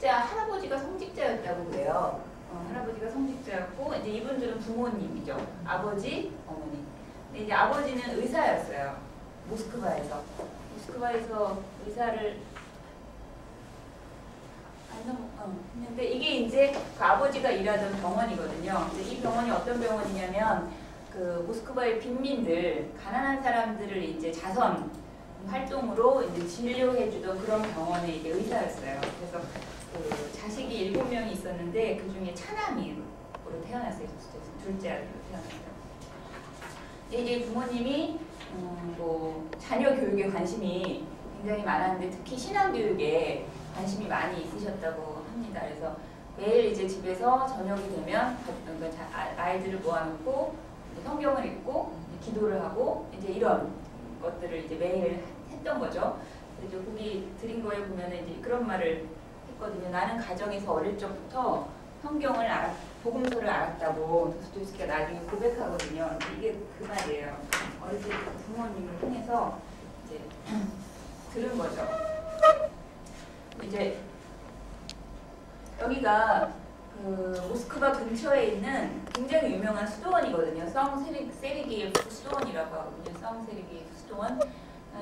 성직자, 할아버지가 성직자였다고 그래요. 할아버지가 성직자였고 이제 이분들은 부모님이죠. 아버지, 어머니. 근데 이제 아버지는 의사였어요. 모스크바에서 의사를 근데 이게 이제 그 아버지가 일하던 병원이거든요. 근데 이 병원이 어떤 병원이냐면 그 모스크바의 빈민들, 가난한 사람들을 이제 자선 활동으로 이제 진료해주던 그런 병원의 이제 의사였어요. 그래서 그 자식이 7명이 있었는데 그 중에 차남이로 태어났어요. 둘째 아들로 태어났어요. 이제 부모님이 뭐 자녀 교육에 관심이 굉장히 많았는데 특히 신앙 교육에 관심이 많이 있으셨다고 합니다. 그래서 매일 이제 집에서 저녁이 되면 아이들을 모아놓고 성경을 읽고 기도를 하고 이제 이런 것들을 이제 매일 했던 거죠. 그래서 거기 드린 거에 보면은 이제 그런 말을 했거든요. 나는 가정에서 어릴 적부터 성경을 복음서를 알았다고 도스토옙스키가 나중에 고백하거든요. 이게 그 말이에요. 어릴 때 부모님을 통해서 이제 들은 거죠. 이제 여기가 그 모스크바 근처에 있는 굉장히 유명한 수도원이거든요. 성 세르기예프 수도원이라고 하거든요. 성 세르기예프 수도원.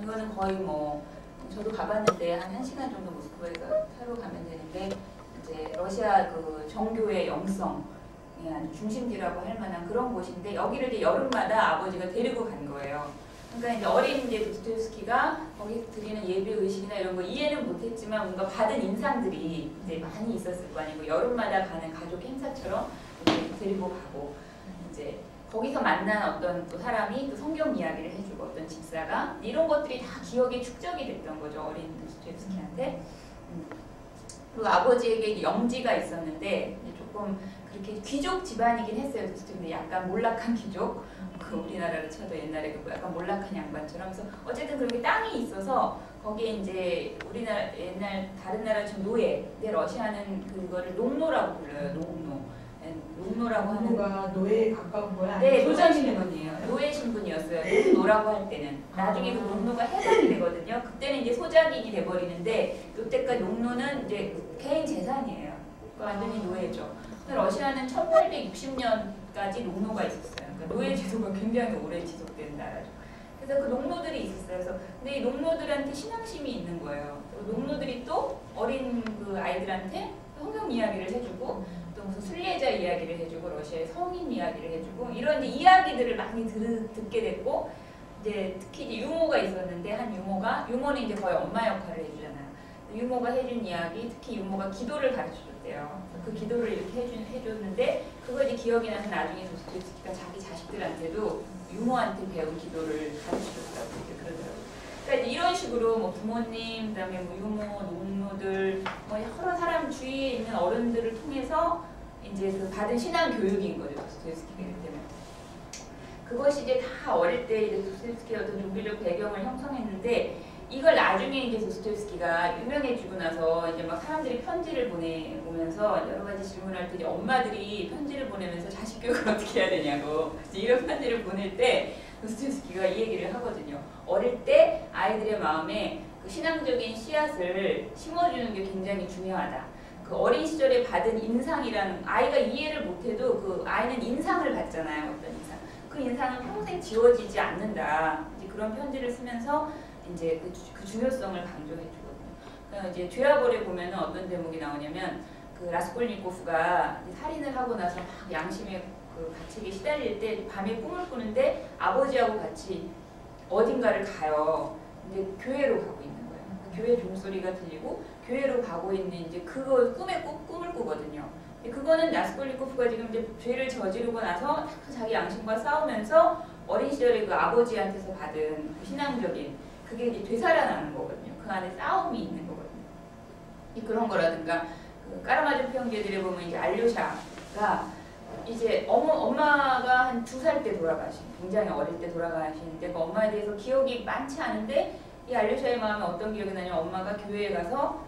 이거는 거의 뭐 저도 가봤는데 한 1시간 정도 모스크바에서 차로 가면 되는데 이제 러시아 그 정교의 영성 중심지라고 할 만한 그런 곳인데 여기를 이제 여름마다 아버지가 데리고 간 거예요. 그러니까 이제 어린 이제 도스토옙스키가 거기 드리는 예배 의식이나 이런 거 이해는 못했지만 뭔가 받은 인상들이 이제 많이 있었을 거 아니고 여름마다 가는 가족 행사처럼 이렇게 데리고 가고 이제 거기서 만난 어떤 또 사람이 또 성경 이야기를 해주고 어떤 집사가 이런 것들이 다 기억에 축적이 됐던 거죠. 어린 도스토옙스키한테. 그리고 아버지에게 영지가 있었는데 조금 그렇게 귀족 집안이긴 했어요. 도스토옙스키 약간 몰락한 귀족. 그 우리나라로 쳐도 옛날에 그 약간 몰락한 양반처럼. 그래서 어쨌든 그렇게 땅이 있어서 거기에 이제 우리나라 옛날 다른 나라처럼 노예. 근데 러시아는 그거를 농노라고 불러요. 농노라고 하는. 농노가 노예에 가까운 거야? 네, 노자 신분이에요. 노예 신분이었어요. 농노라고 할 때는. 나중에 그 농노가 해방이 되거든요. 그때는 이제 소작인이 돼버리는데 이때까지 농노는 이제 개인 재산이에요. 완전히 노예죠. 러시아는 1860년까지 농노가 있었어요. 그러니까 노예 제도가 굉장히 오래 지속된 나라죠. 그래서 그 농노들이 있었어요. 그래서 근데 이 농노들한테 신앙심이 있는 거예요. 농노들이 또 어린 그 아이들한테 성경 이야기를 해주고 또 무슨 순례자 이야기를 해주고 러시아의 성인 이야기를 해주고 이런 이제 이야기들을 많이 듣게 됐고 이제 특히 이제 유모가 있었는데 한 유모는 이제 거의 엄마 역할을 해주잖아요. 유모가 해준 이야기, 특히 유모가 기도를 가르쳐줬대요. 그 기도를 이렇게 해줬는데 그거 이제 기억이 나서 나중에 도스토옙스키가 자기 자식들한테도 유모한테 배운 기도를 가르쳐줬다고 이렇게 그러더라고요. 그러니까 이제 이런 식으로 뭐 부모님, 그다음에 뭐 유모, 농노들, 뭐 여러 사람 주위에 있는 어른들을 통해서 이제 그 받은 신앙 교육인 거죠. 도스토옙스키가 이렇기 때문에. 그것이 이제 다 어릴 때 이제 도스토옙스키의 어떤 종교적 배경을 형성했는데 이걸 나중에 이제 도스토옙스키가 유명해지고 나서 이제 막 사람들이 편지를 보내면서 여러 가지 질문할 때 이제 엄마들이 편지를 보내면서 자식 교육을 어떻게 해야 되냐고 이런 편지를 보낼 때 도스토옙스키가 이 얘기를 하거든요. 어릴 때 아이들의 마음에 그 신앙적인 씨앗을 심어주는 게 굉장히 중요하다. 그 어린 시절에 받은 인상이라는 아이가 이해를 못해도 그 아이는 인상을 받잖아요. 어떤 인상. 그 인상은 평생 지워지지 않는다. 이제 그런 편지를 쓰면서 이제 그 중요성을 강조해 주거든요. 그러니까 이제 죄와벌에 보면은 어떤 대목이 나오냐면 그 라스콜니코프가 살인을 하고 나서 막 양심의 그 가책에 시달릴 때 밤에 꿈을 꾸는데 아버지하고 같이 어딘가를 가요. 근데 교회로 가고 있는 거예요. 교회 종소리가 들리고 교회로 가고 있는 이제 그거 꿈을 꾸거든요. 그거는 라스콜니코프가 지금 이제 죄를 저지르고 나서 자기 양심과 싸우면서 어린 시절에 그 아버지한테서 받은 그 신앙적인 그게 이제 되살아나는 거거든요. 그 안에 싸움이 있는 거거든요. 그런 거라든가 그 까라마조프 형제들에 보면 이제 알료샤가 이제 엄마가 한 2살 때 돌아가신, 굉장히 어릴 때 돌아가시는데 그 엄마에 대해서 기억이 많지 않은데 이 알료샤의 마음에 어떤 기억이 나냐면 엄마가 교회에 가서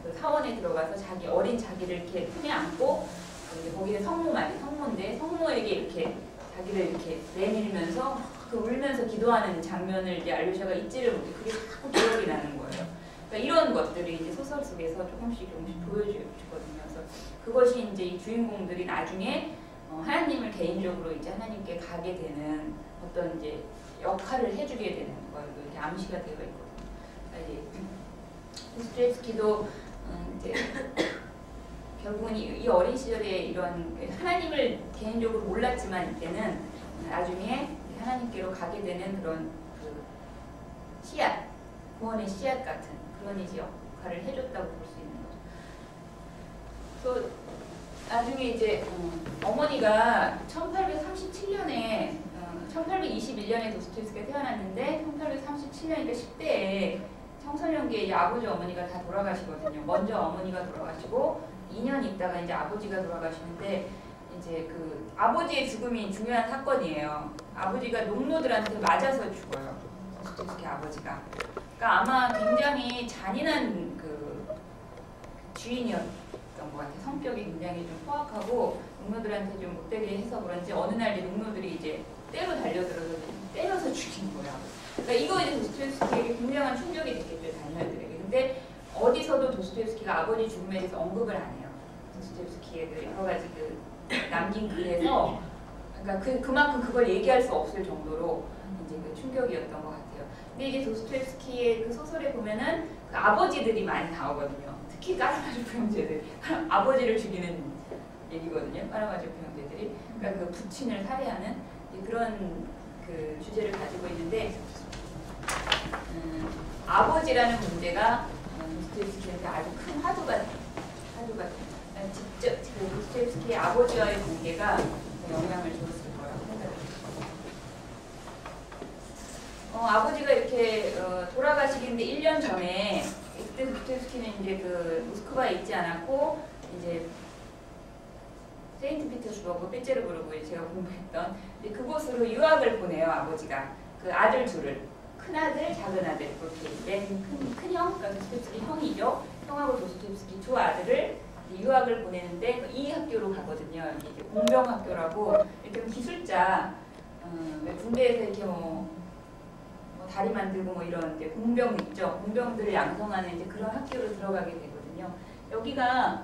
그 사원에 들어가서 자기 어린 자기를 이렇게 품에 안고 거기에 성모인데 성모에게 이렇게 자기를 이렇게 내밀면서 그 울면서 기도하는 장면을 이제 알료샤가 잊지를 못해. 그게 자꾸 기억이 나는 거예요. 그러니까 이런 것들이 이제 소설 속에서 조금씩 보여주거든요. 그래서 그것이 이제 이 주인공들이 나중에 하나님을 개인적으로 이제 하나님께 가게 되는 어떤 이제 역할을 해주게 되는 걸로 이렇게 암시가 되어 있거든요. 그러니까 도스토옙스키도 이제 결국은 이 어린 시절에 이런 하나님을 개인적으로 몰랐지만 이때는 나중에 하나님께로 가게 되는 그런 그 씨앗, 구원의 씨앗 같은 그런 이제 역할을 해줬다고 볼 수 있는 거죠. 그래서 나중에 이제 어머니가 1837년에 1821년에 도스토옙스키가 태어났는데 1837년이니까 10대에 청소년기에 아버지 어머니가 다 돌아가시거든요. 먼저 어머니가 돌아가시고 2년 있다가 이제 아버지가 돌아가시는데 이제 그 아버지의 죽음이 중요한 사건이에요. 아버지가 농노들한테 맞아서 죽어요. 도스토옙스키 아버지가. 그러니까 아마 굉장히 잔인한 그 주인이었던 것 같아요. 성격이 굉장히 좀 포악하고 농노들한테 좀 못되게 해서 그런지 어느 날 이제 농노들이 이제 때로 달려들어서 때려서 죽인 거야. 그러니까 이거 이제 도스토옙스키에게 굉장한 충격이 됐겠죠, 자녀들에게. 근데 어디서도 도스토옙스키가 아버지 죽음에 대해서 언급을 안 해요. 도스토옙스키의 그 여러 가지 그 남긴 글에서 그러니까 그만큼 그걸 얘기할 수 없을 정도로 이제 그 충격이었던 것 같아요. 근데 이제 도스토옙스키의 그 소설에 보면은 그 아버지들이 많이 나오거든요. 특히 까라마조프 형제들, 아버지를 죽이는 얘기거든요. 까라마조프 형제들이 그러니까 그 부친을 살해하는 그런 그 주제를 가지고 있는데 아버지라는 문제가 도스토옙스키한테 아주 큰 화두가 직접 그 도스토옙스키의 아버지와의 관계가 영향을 줬을 거라고 생각합니다. 아버지가 이렇게 돌아가시기인데 1년 전에 그때 도스토옙스키는 이제 그 모스크바에 있지 않았고 이제 세인트피터스버그 페테르부르크에 제가 공부했던 그곳으로 유학을 보내요. 아버지가 그 아들 둘을 큰 아들, 작은 아들 그렇게 큰형, 그러니까 도스토옙스키 형이죠. 형하고 도스토옙스키 두 아들을 유학을 보내는데 이 학교로 가거든요. 이제 공병학교라고 이렇게 기술자 군대에서 이렇게 뭐 다리 만들고 뭐 이런 이제 공병 있죠. 공병들을 양성하는 이제 그런 학교로 들어가게 되거든요. 여기가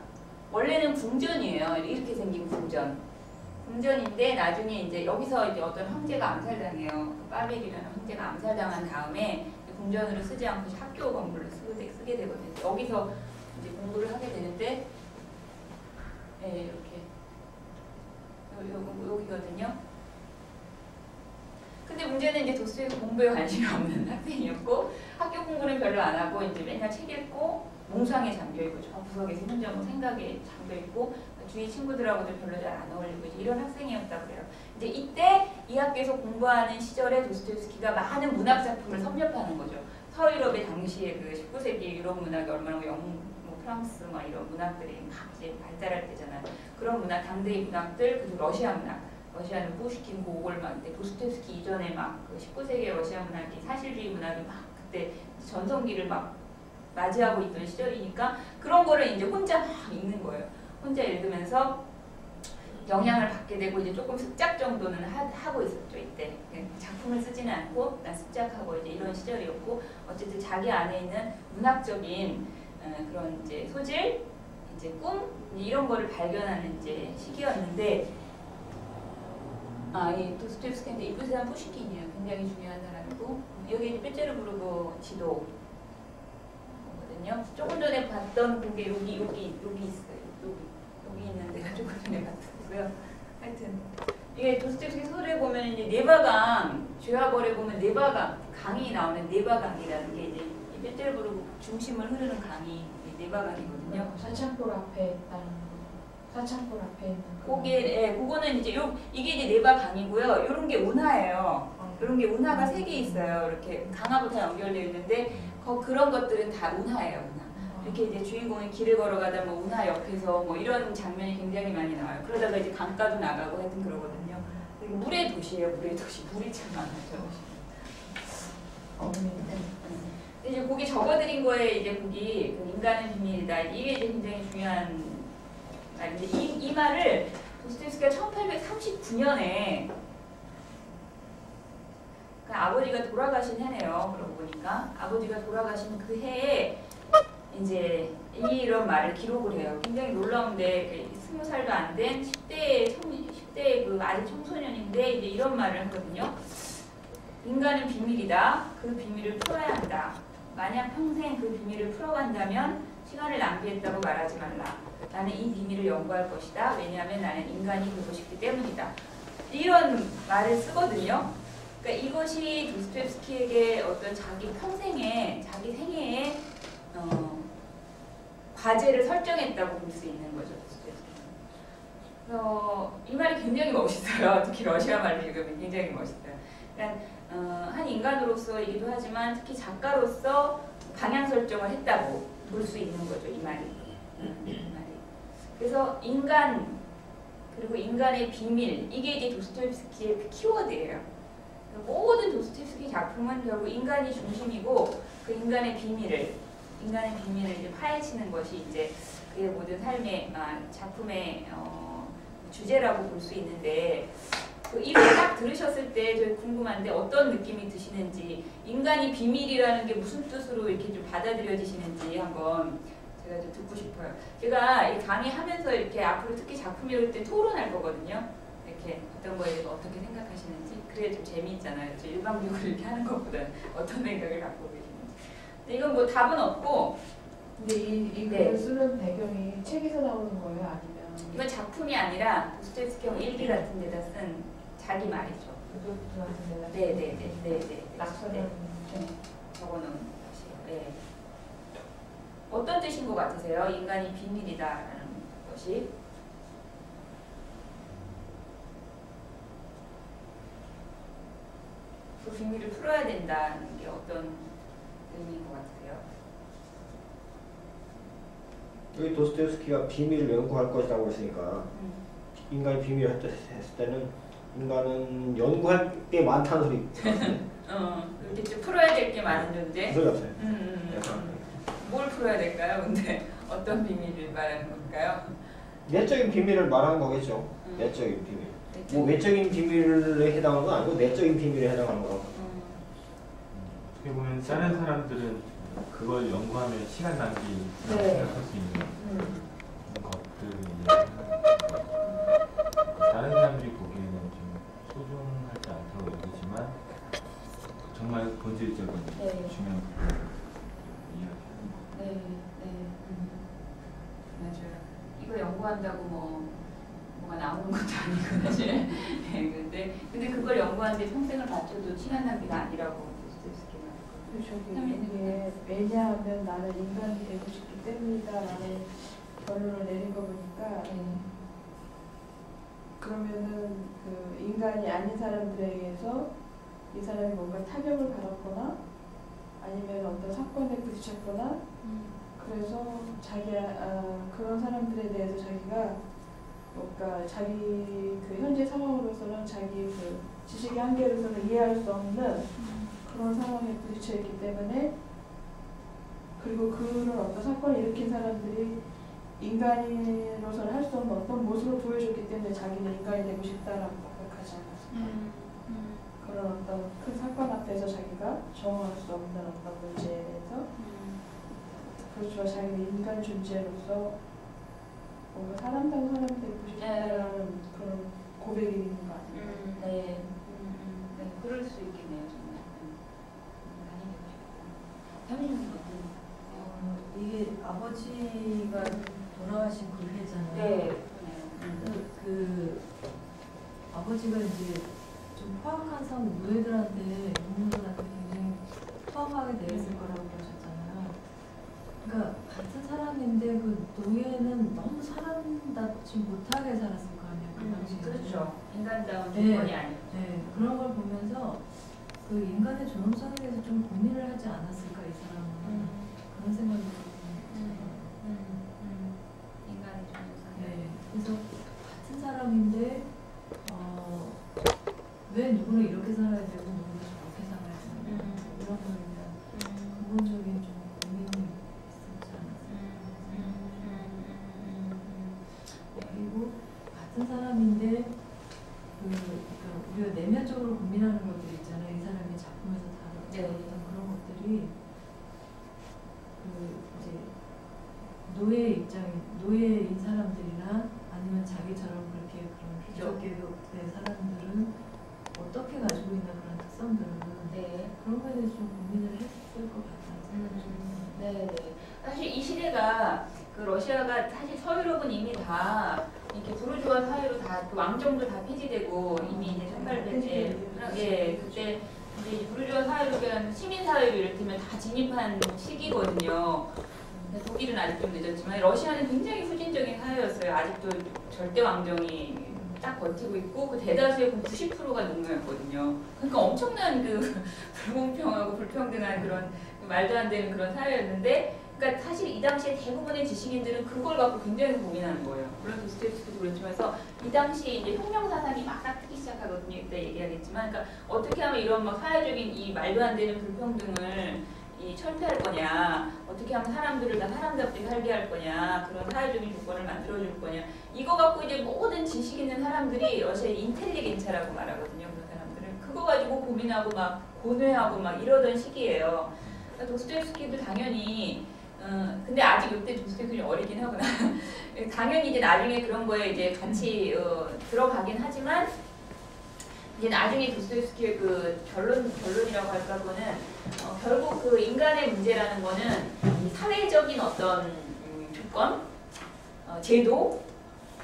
원래는 궁전이에요. 이렇게 생긴 궁전인데 나중에 이제 여기서 이제 어떤 황제가 암살당해요. 그 파벨이라는 황제가 암살당한 다음에 궁전으로 쓰지 않고 학교 건물로 쓰게 되거든요. 여기서 이제 공부를 하게 되는데, 네, 이렇게 여기거든요. 근데 문제는 이제 도스토옙스키 공부에 관심이 없는 학생이었고 학교 공부는 별로 안 하고 이제 맨날 책 읽고 몽상에 잠겨있고 저 구석에서 혼자 뭐 생각에 잠겨있고 주위 친구들하고도 별로 잘 안 어울리고 이런 학생이었다고 그래요. 이제 이때 이 학교에서 공부하는 시절에 도스토옙스키가 많은 문학 작품을 섭렵하는 거죠. 서유럽의 당시에 그 19세기 유럽 문학이 얼마나 영국, 뭐 프랑스 막 이런 문학들이 막 이제 발달할 때잖아요. 그런 문학, 당대의 문학들, 그리고 러시아 문학. 러시아는 푸시킨, 고골 막 도스토옙스키 이전에 막 그 19세기의 러시아 문학이 사실주의 문학이 막 그때 전성기를 막 맞이하고 있던 시절이니까 그런 거를 이제 혼자 막 읽는 거예요. 혼자 읽으면서 영향을 받게 되고 이제 조금 습작 정도는 하고 있었죠. 이때 작품을 쓰지는 않고 난 습작하고 이제 이런 시절이었고 어쨌든 자기 안에 있는 문학적인 그런 이제 소질, 이제 꿈 이런 거를 발견하는 이제 시기였는데. 이 도스토옙스키인데 이 사람 푸시킨이에요. 굉장히 중요한 사람이고 여기 이제 페테르부르크 지도거든요. 조금 전에 봤던 그게 여기 있어요. 여기 있는데 조금 전에 봤고요. 하여튼 이게 도스토옙스키 소설에 보면 이제 네바강 죄와벌에 보면 네바강 강이 나오는 네바강이라는 게 이제 페테르부르크 중심을 흐르는 강이 네바강이거든요. 사창골 앞에 있다는. 사창골 앞에 있는 거기에 그거는 이제 이게 이제 네바강이고요. 이런 게 운하예요. 이런 게 운하가 3개 있어요. 이렇게 강하고 다 연결되어 있는데 그런 것들은 다 운하예요. 운하. 이렇게 이제 주인공이 길을 걸어가다 뭐 운하 옆에서 뭐 이런 장면이 굉장히 많이 나와요. 그러다가 이제 강가도 나가고 하여튼 그러거든요. 물의 도시예요. 물의 도시. 물이 참 많아요. 이제 거기 적어드린 거에 이제 거기 그 인간은 비밀이다. 이게 이제 굉장히 중요한. 이 말을 도스토옙스키가 1839년에 그러니까 아버지가 돌아가신 해네요. 그러고 보니까 아버지가 돌아가신 그 해에 이제 이런 말을 기록을 해요. 굉장히 놀라운데 20살도 안 된 10대 그 아직 청소년인데 이제 이런 말을 하거든요. 인간은 비밀이다. 그 비밀을 풀어야 한다. 만약 평생 그 비밀을 풀어간다면 시간을 낭비했다고 말하지 말라. 나는 이 비밀을 연구할 것이다. 왜냐하면 나는 인간이 되고 싶기 때문이다. 이런 말을 쓰거든요. 그러니까 이것이 도스토옙스키에게 어떤 자기 평생에, 자기 생애에 과제를 설정했다고 볼 수 있는 거죠. 이 말이 굉장히 멋있어요. 특히 러시아 말로 읽으면 굉장히 멋있어요. 그러니까 한 인간으로서이기도 하지만 특히 작가로서 방향 설정을 했다고 볼 수 있는 거죠. 이 말이. 그래서 인간 그리고 인간의 비밀 이게 이제 도스토옙스키의 키워드예요. 모든 도스토옙스키 작품은 결국 인간이 중심이고 그 인간의 비밀을 이제 파헤치는 것이 이제 그의 모든 삶의 작품의 주제라고 볼 수 있는데 이걸 딱 들으셨을 때 저희 궁금한데 어떤 느낌이 드시는지 인간이 비밀이라는 게 무슨 뜻으로 이렇게 좀 받아들여지시는지 한번 제가 좀 듣고 싶어요. 제가 이 강의하면서 이렇게 앞으로 특히 작품 읽을 때 토론할 거거든요. 이렇게 어떤 거에 대해서 어떻게 생각하시는지 그래 좀 재미있잖아요. 저 일방적으로 이렇게 하는 것보다 어떤 생각을 갖고 계시는지. 근데 이건 뭐 답은 없고. 근데 이 글을 쓰는 배경이 책에서 나오는 거예요? 아니면? 이건 작품이 아니라 도스토옙스키 형 일기 같은 데다 쓴 자기 말이죠. 그 같은 데다? 네네네. 낙서를 적어놓은 것이에요. 네. 어떤 뜻인 것 같으세요? 인간이 비밀이다라는 것이. 그 비밀을 풀어야 된다는 게 어떤 의미인 것 같으세요? 여기 도스토옙스키가 비밀을 연구할 것이라고 했으니까 인간이 비밀을 했을 때는 인간은 연구할 게 많다는 소리. 이렇게 좀 풀어야 될 게 많은 존재. 그 소리 같아요. 뭘 풀어야 될까요? 근데 어떤 비밀을 말하는 걸까요? 내적인 비밀을 말하는 거겠죠. 내적인 비밀. 뭐 외적인 비밀에 해당하는 건 아니고 내적인 비밀에 해당하는 거라고. 어떻게 보면 다른 사람들은 그걸 연구하면 시간 낭비라고 생각할 수 있는 것들을 다른 사람들이 보기에는 좀 소중하지 않다고 여기지만 정말 본질적인 중요한 부분을 이야기하는 맞아요. 이거 연구한다고 뭐가 나오는 것도 아니고 사실. 네, 근데 그걸 연구하는데 평생을 바쳐도 시간 낭비가 아니라고. 이게 왜냐하면 나는 인간이 되고 싶기 때문이다라는 결론을 내린 거 보니까 그러면은 그 인간이 아닌 사람들에게서 이 사람이 뭔가 타격을 받았거나 아니면 어떤 사건에 부딪혔거나 그래서 그런 사람들에 대해서 자기가 뭔가 자기 그 현재 상황으로서는 자기 그 지식의 한계로서는 이해할 수 없는 그런 상황에 부딪혀 있기 때문에 그리고 그런 어떤 사건을 일으킨 사람들이 인간으로서는 할 수 없는 어떤 모습을 보여줬기 때문에 자기는 인간이 되고 싶다라고 고백하지 않았을까. 그런 어떤 큰 사건 앞에서 자기가 정할 수 없는 어떤 문제에서 그렇지만 자기는 인간 존재로서 뭔가 사람다운 사람이 되고 싶다라는 그런 고백이 있는 거 아니에요? 네, 그럴 수 있겠네요 정말. 이게 아버지가 돌아가신 그 해잖아요. 네. 그 아버지가 이제 좀 포악한 상 노예들한테 농민들한테 굉장히 포악하게 대했을 거라고 그러셨잖아요. 그러니까 같은 사람인데 그 노예는 너무 사람답지 못하게 살았을 거 아니에요. 그 당시에. 그렇죠. 인간다운 조건이 아니죠. 네, 그런 걸 보면서 그 인간의 존엄성에 대해서 좀 고민을 하지 않았을까 이 사람은 그런 생각이 들어요. 인간의 존엄성. 네, 그래서 같은 사람인데 왜 누구는 이렇게 살아야 되고 누구는 저렇게 살아야 되는 이런 거에 대한 근본적인 좀 고민이 있었지 않았어요. 그리고 같은 사람인데 그러니까 우리가 내면적으로 고민하는 것들 있잖아요. 이 사람이 작품에서 다뤘던 그런 것들이 이제 입장인 노예인 사람들이나 아니면 자기처럼 그렇게 그런 귀족계급의 사람들은 어떻게 가지고 있는 그런 특성들은 네. 그런 거에 대해서 좀 고민을 했을 것 같아요. 네. 사실 이 시대가 그 러시아가 사실 서유럽은 이미 다 이렇게 부르주아 사회로 다 그 왕정도 다 폐지되고 이미 이제 1800년 예 그때 이제 부르주아 사회로 그냥 시민 사회로 이를테면 다 진입한 시기거든요. 독일은 아직 좀 늦었지만 러시아는 굉장히 후진적인 사회였어요. 아직도 절대 왕정이 딱 버티고 있고 그 대다수의 90%가 농노였거든요. 그러니까 엄청난 그 불공평하고 불평등한 그런 말도 안 되는 그런 사회였는데, 그러니까 사실 이 당시에 대부분의 지식인들은 그걸 갖고 굉장히 고민하는 거예요. 물론 도스토옙스키도 그렇지만 이 당시에 이제 혁명 사상이 막 뜨기 시작하거든요. 이따 얘기하겠지만, 그러니까 어떻게 하면 이런 막 사회적인 이 말도 안 되는 불평등을 이 철폐할 거냐, 어떻게 하면 사람들을 다 사람답게 살게 할 거냐, 그런 사회적인 조건을 만들어줄 거냐, 이거 갖고 이제 모든 지식 있는 사람들이 러시아의 인텔리겐차라고 말하거든요. 그런 사람들은 그거 가지고 고민하고 막 고뇌하고 막 이러던 시기예요. 그러니까 도스토옙스키도 당연히 근데 아직 이때 도스토옙스키는 어리긴 하구나. 당연히 이제 나중에 그런 거에 이제 같이 들어가긴 하지만 이제 나중에 도스토옙스키의 그 결론이라고 할까, 그거는 결국 그 인간의 문제라는 거는 이 사회적인 어떤 조건, 제도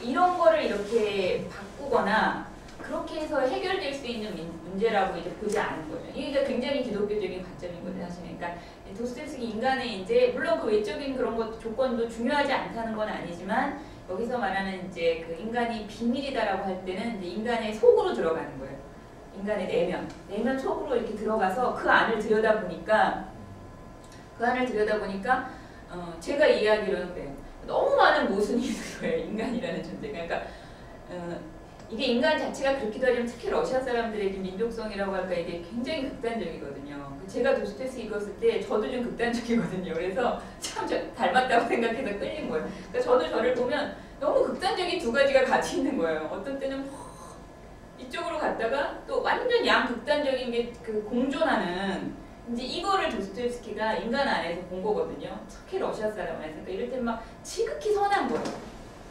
이런 거를 이렇게 바꾸거나 그렇게 해서 해결될 수 있는 문제라고 이제 보지 않은 거죠. 이게 굉장히 기독교적인 관점이거든요, 사실. 그러니까 도스토옙스키 인간의 이제 물론 그 외적인 그런 것 조건도 중요하지 않다는 건 아니지만 여기서 말하는 이제 그 인간이 비밀이다라고 할 때는 이제 인간의 속으로 들어가는 거예요. 인간의 내면 속으로 이렇게 들어가서 그 안을 들여다보니까 제가 이해하기로는 그래요. 너무 많은 모순이 있는 거예요, 인간이라는 존재가. 그러니까 이게 인간 자체가 그렇기도 하지만 특히 러시아 사람들의 민족성이라고 할까 이게 굉장히 극단적이거든요. 제가 도스토옙스키 읽었을 때 저도 좀 극단적이거든요. 그래서 참 닮았다고 생각해서 끌린 거예요. 그러니까 저도 저를 보면 너무 극단적인 두 가지가 같이 있는 거예요. 어떤 때는 이쪽으로 갔다가 또 완전 양극단적인 게 그 공존하는, 이제 이거를 도스토옙스키가 인간 안에서 본 거거든요. 특히 러시아 사람 안에서. 그러니까 이럴 땐 막 지극히 선한 거예요.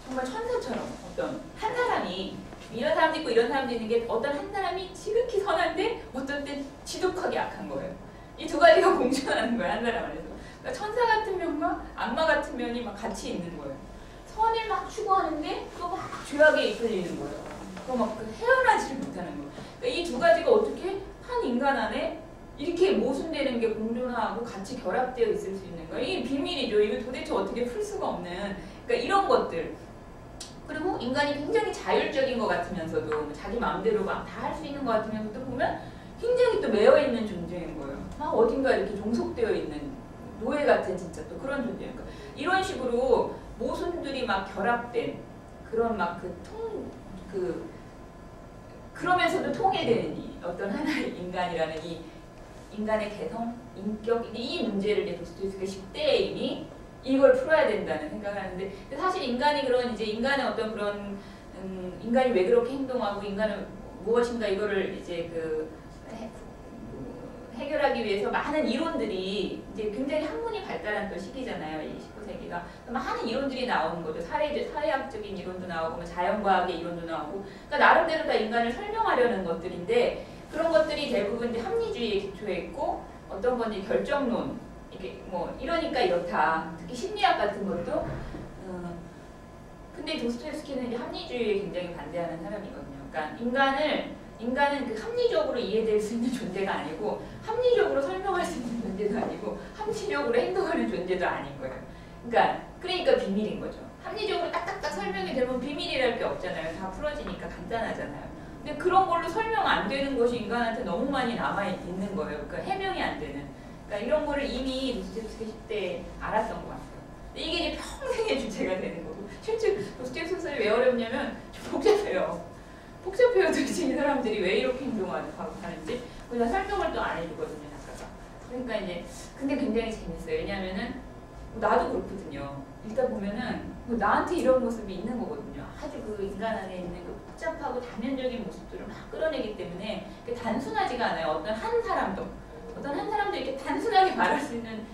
정말 천사처럼 어떤 한 사람이, 이런 사람도 있고 이런 사람도 있는 게 어떤 한 사람이 지극히 선한데 어떤 땐 지독하게 악한 거예요. 이 두 가지가 공존하는 거예요, 한 사람 안에서. 그러니까 천사 같은 면과 악마 같은 면이 막 같이 있는 거예요. 선을 막 추구하는데 또 막 죄악에 이끌리는 거예요. 그거 막 헤어나지를 못하는 거예요. 그러니까 이 두 가지가 어떻게 한 인간 안에 이렇게 모순되는 게 공존하고 같이 결합되어 있을 수 있는 거예요. 이게 비밀이죠. 이거 도대체 어떻게 풀 수가 없는. 그러니까 이런 것들. 그리고 인간이 굉장히 자율적인 것 같으면서도 자기 마음대로 막 다 할 수 있는 것 같으면서도 보면 굉장히 또 매여있는 존재인 거예요. 막 어딘가 이렇게 종속되어 있는 노예 같은 진짜 또 그런 존재인 거예요. 이런 식으로 모순들이 막 결합된 그런 막 그러면서도 통일되는 이 어떤 하나의 인간이라는 이 인간의 개성, 인격, 이 문제를 이제 도스토옙스키가 10대에 이미 이걸 풀어야 된다는 생각을 하는데, 사실 인간이 그런 이제 인간의 어떤 그런 인간이 왜 그렇게 행동하고 인간은 무엇인가 이거를 이제 해결하기 위해서 많은 이론들이 이제 굉장히 학문이 발달한 또 시기잖아요, 이 19세기가. 많은 이론들이 나오는 거죠. 사회학적인 이론도 나오고, 뭐 자연과학의 이론도 나오고, 그러니까 나름대로 다 인간을 설명하려는 것들인데, 그런 것들이 대부분 이제 합리주의에 기초해 있고, 어떤 건 이제 결정론, 이게 뭐 이러니까 이렇다. 특히 심리학 같은 것도. 근데 도스토옙스키는 이제 합리주의에 굉장히 반대하는 사람이거든요. 그러니까 인간은 그 합리적으로 이해될 수 있는 존재가 아니고, 합리적으로 설명할 수 있는 존재도 아니고, 합리적으로 행동하는 존재도 아닌 거예요. 그러니까 비밀인 거죠. 합리적으로 딱딱딱 설명이 되면 비밀이랄 게 없잖아요. 다 풀어지니까 간단하잖아요. 근데 그런 걸로 설명 안 되는 것이 인간한테 너무 많이 남아있는 거예요. 그러니까 해명이 안 되는. 그러니까 이런 거를 이미 도스토옙스키 10대에 알았던 것 같아요. 근데 이게 이제 평생의 주제가 되는 거고, 실제 도스토옙스키 소설이 왜 어렵냐면 좀 복잡해요. 도대체 이 사람들이 왜 이렇게 행동하는지 그냥 설명을 또 안 해주거든요, 작가가. 그러니까 이제 근데 굉장히 재밌어요. 왜냐하면은 나도 그렇거든요. 읽다 보면은 나한테 이런 모습이 있는 거거든요. 아주 그 인간 안에 있는 그 복잡하고 다면적인 모습들을 막 끌어내기 때문에 단순하지가 않아요. 어떤 한 사람도 이렇게 단순하게 말할 수 있는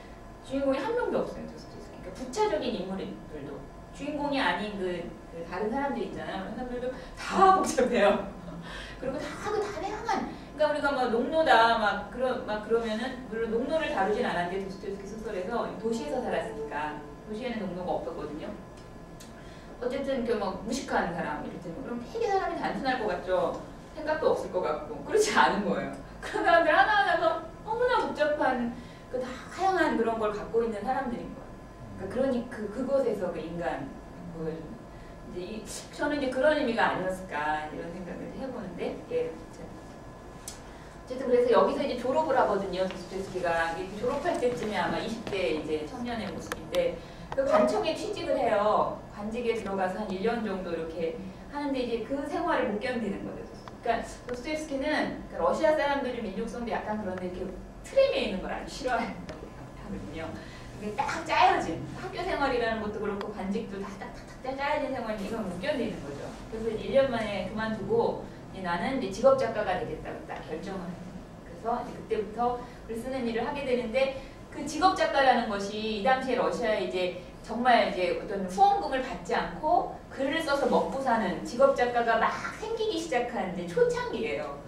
주인공이 한 명도 없어요, 도스토옙스키. 그러니까 부차적인 인물들도 주인공이 아닌 그 다른 사람들 있잖아요. 그런 사람들도 다 복잡해요. 그리고 다 다양한, 그러니까 우리가 막 농노다 막 그러면은 물론 농노를 다루진 않았는데 도스토옙스키 소설에서 도시에서 살았으니까 도시에는 농노가 없었거든요. 어쨌든 그 막 무식한 사람 이를테면 그럼 되게 사람이 단순할 것 같죠. 생각도 없을 것 같고 그렇지 않은 거예요. 그런 사람들 하나하나가 너무나 복잡한 그 다양한 그런 걸 갖고 있는 사람들인 거예요. 그러니까 그곳에서 그 인간 보여주는. 저는 이제 그런 의미가 아니었을까 이런 생각을 해보는데, 예, 어쨌든 그래서 여기서 이제 졸업을 하거든요. 도스토옙스키가 졸업할 때쯤에 아마 20대 이제 청년의 모습인데 그 관청에 취직을 해요. 관직에 들어가서 한 1년 정도 이렇게 하는데 이제 그 생활을 못 견디는 거죠. 그러니까 도스토옙스키는 러시아 사람들이 민족성도 약간 그런데 이렇게 트림에 있는 걸 아주 싫어하거든요. 이게 딱 짜여진 학교 생활이라는 것도 그렇고 관직도 다 딱딱딱 짜여진 생활이 이건 못 견디는 거죠. 그래서 1년 만에 그만두고 나는 이제 직업 작가가 되겠다고 딱 결정을 해요. 그래서 이제 그때부터 글 쓰는 일을 하게 되는데 그 직업 작가라는 것이 이 당시에 러시아에 이제 정말 이제 어떤 후원금을 받지 않고 글을 써서 먹고 사는 직업 작가가 막 생기기 시작한 이제 초창기예요.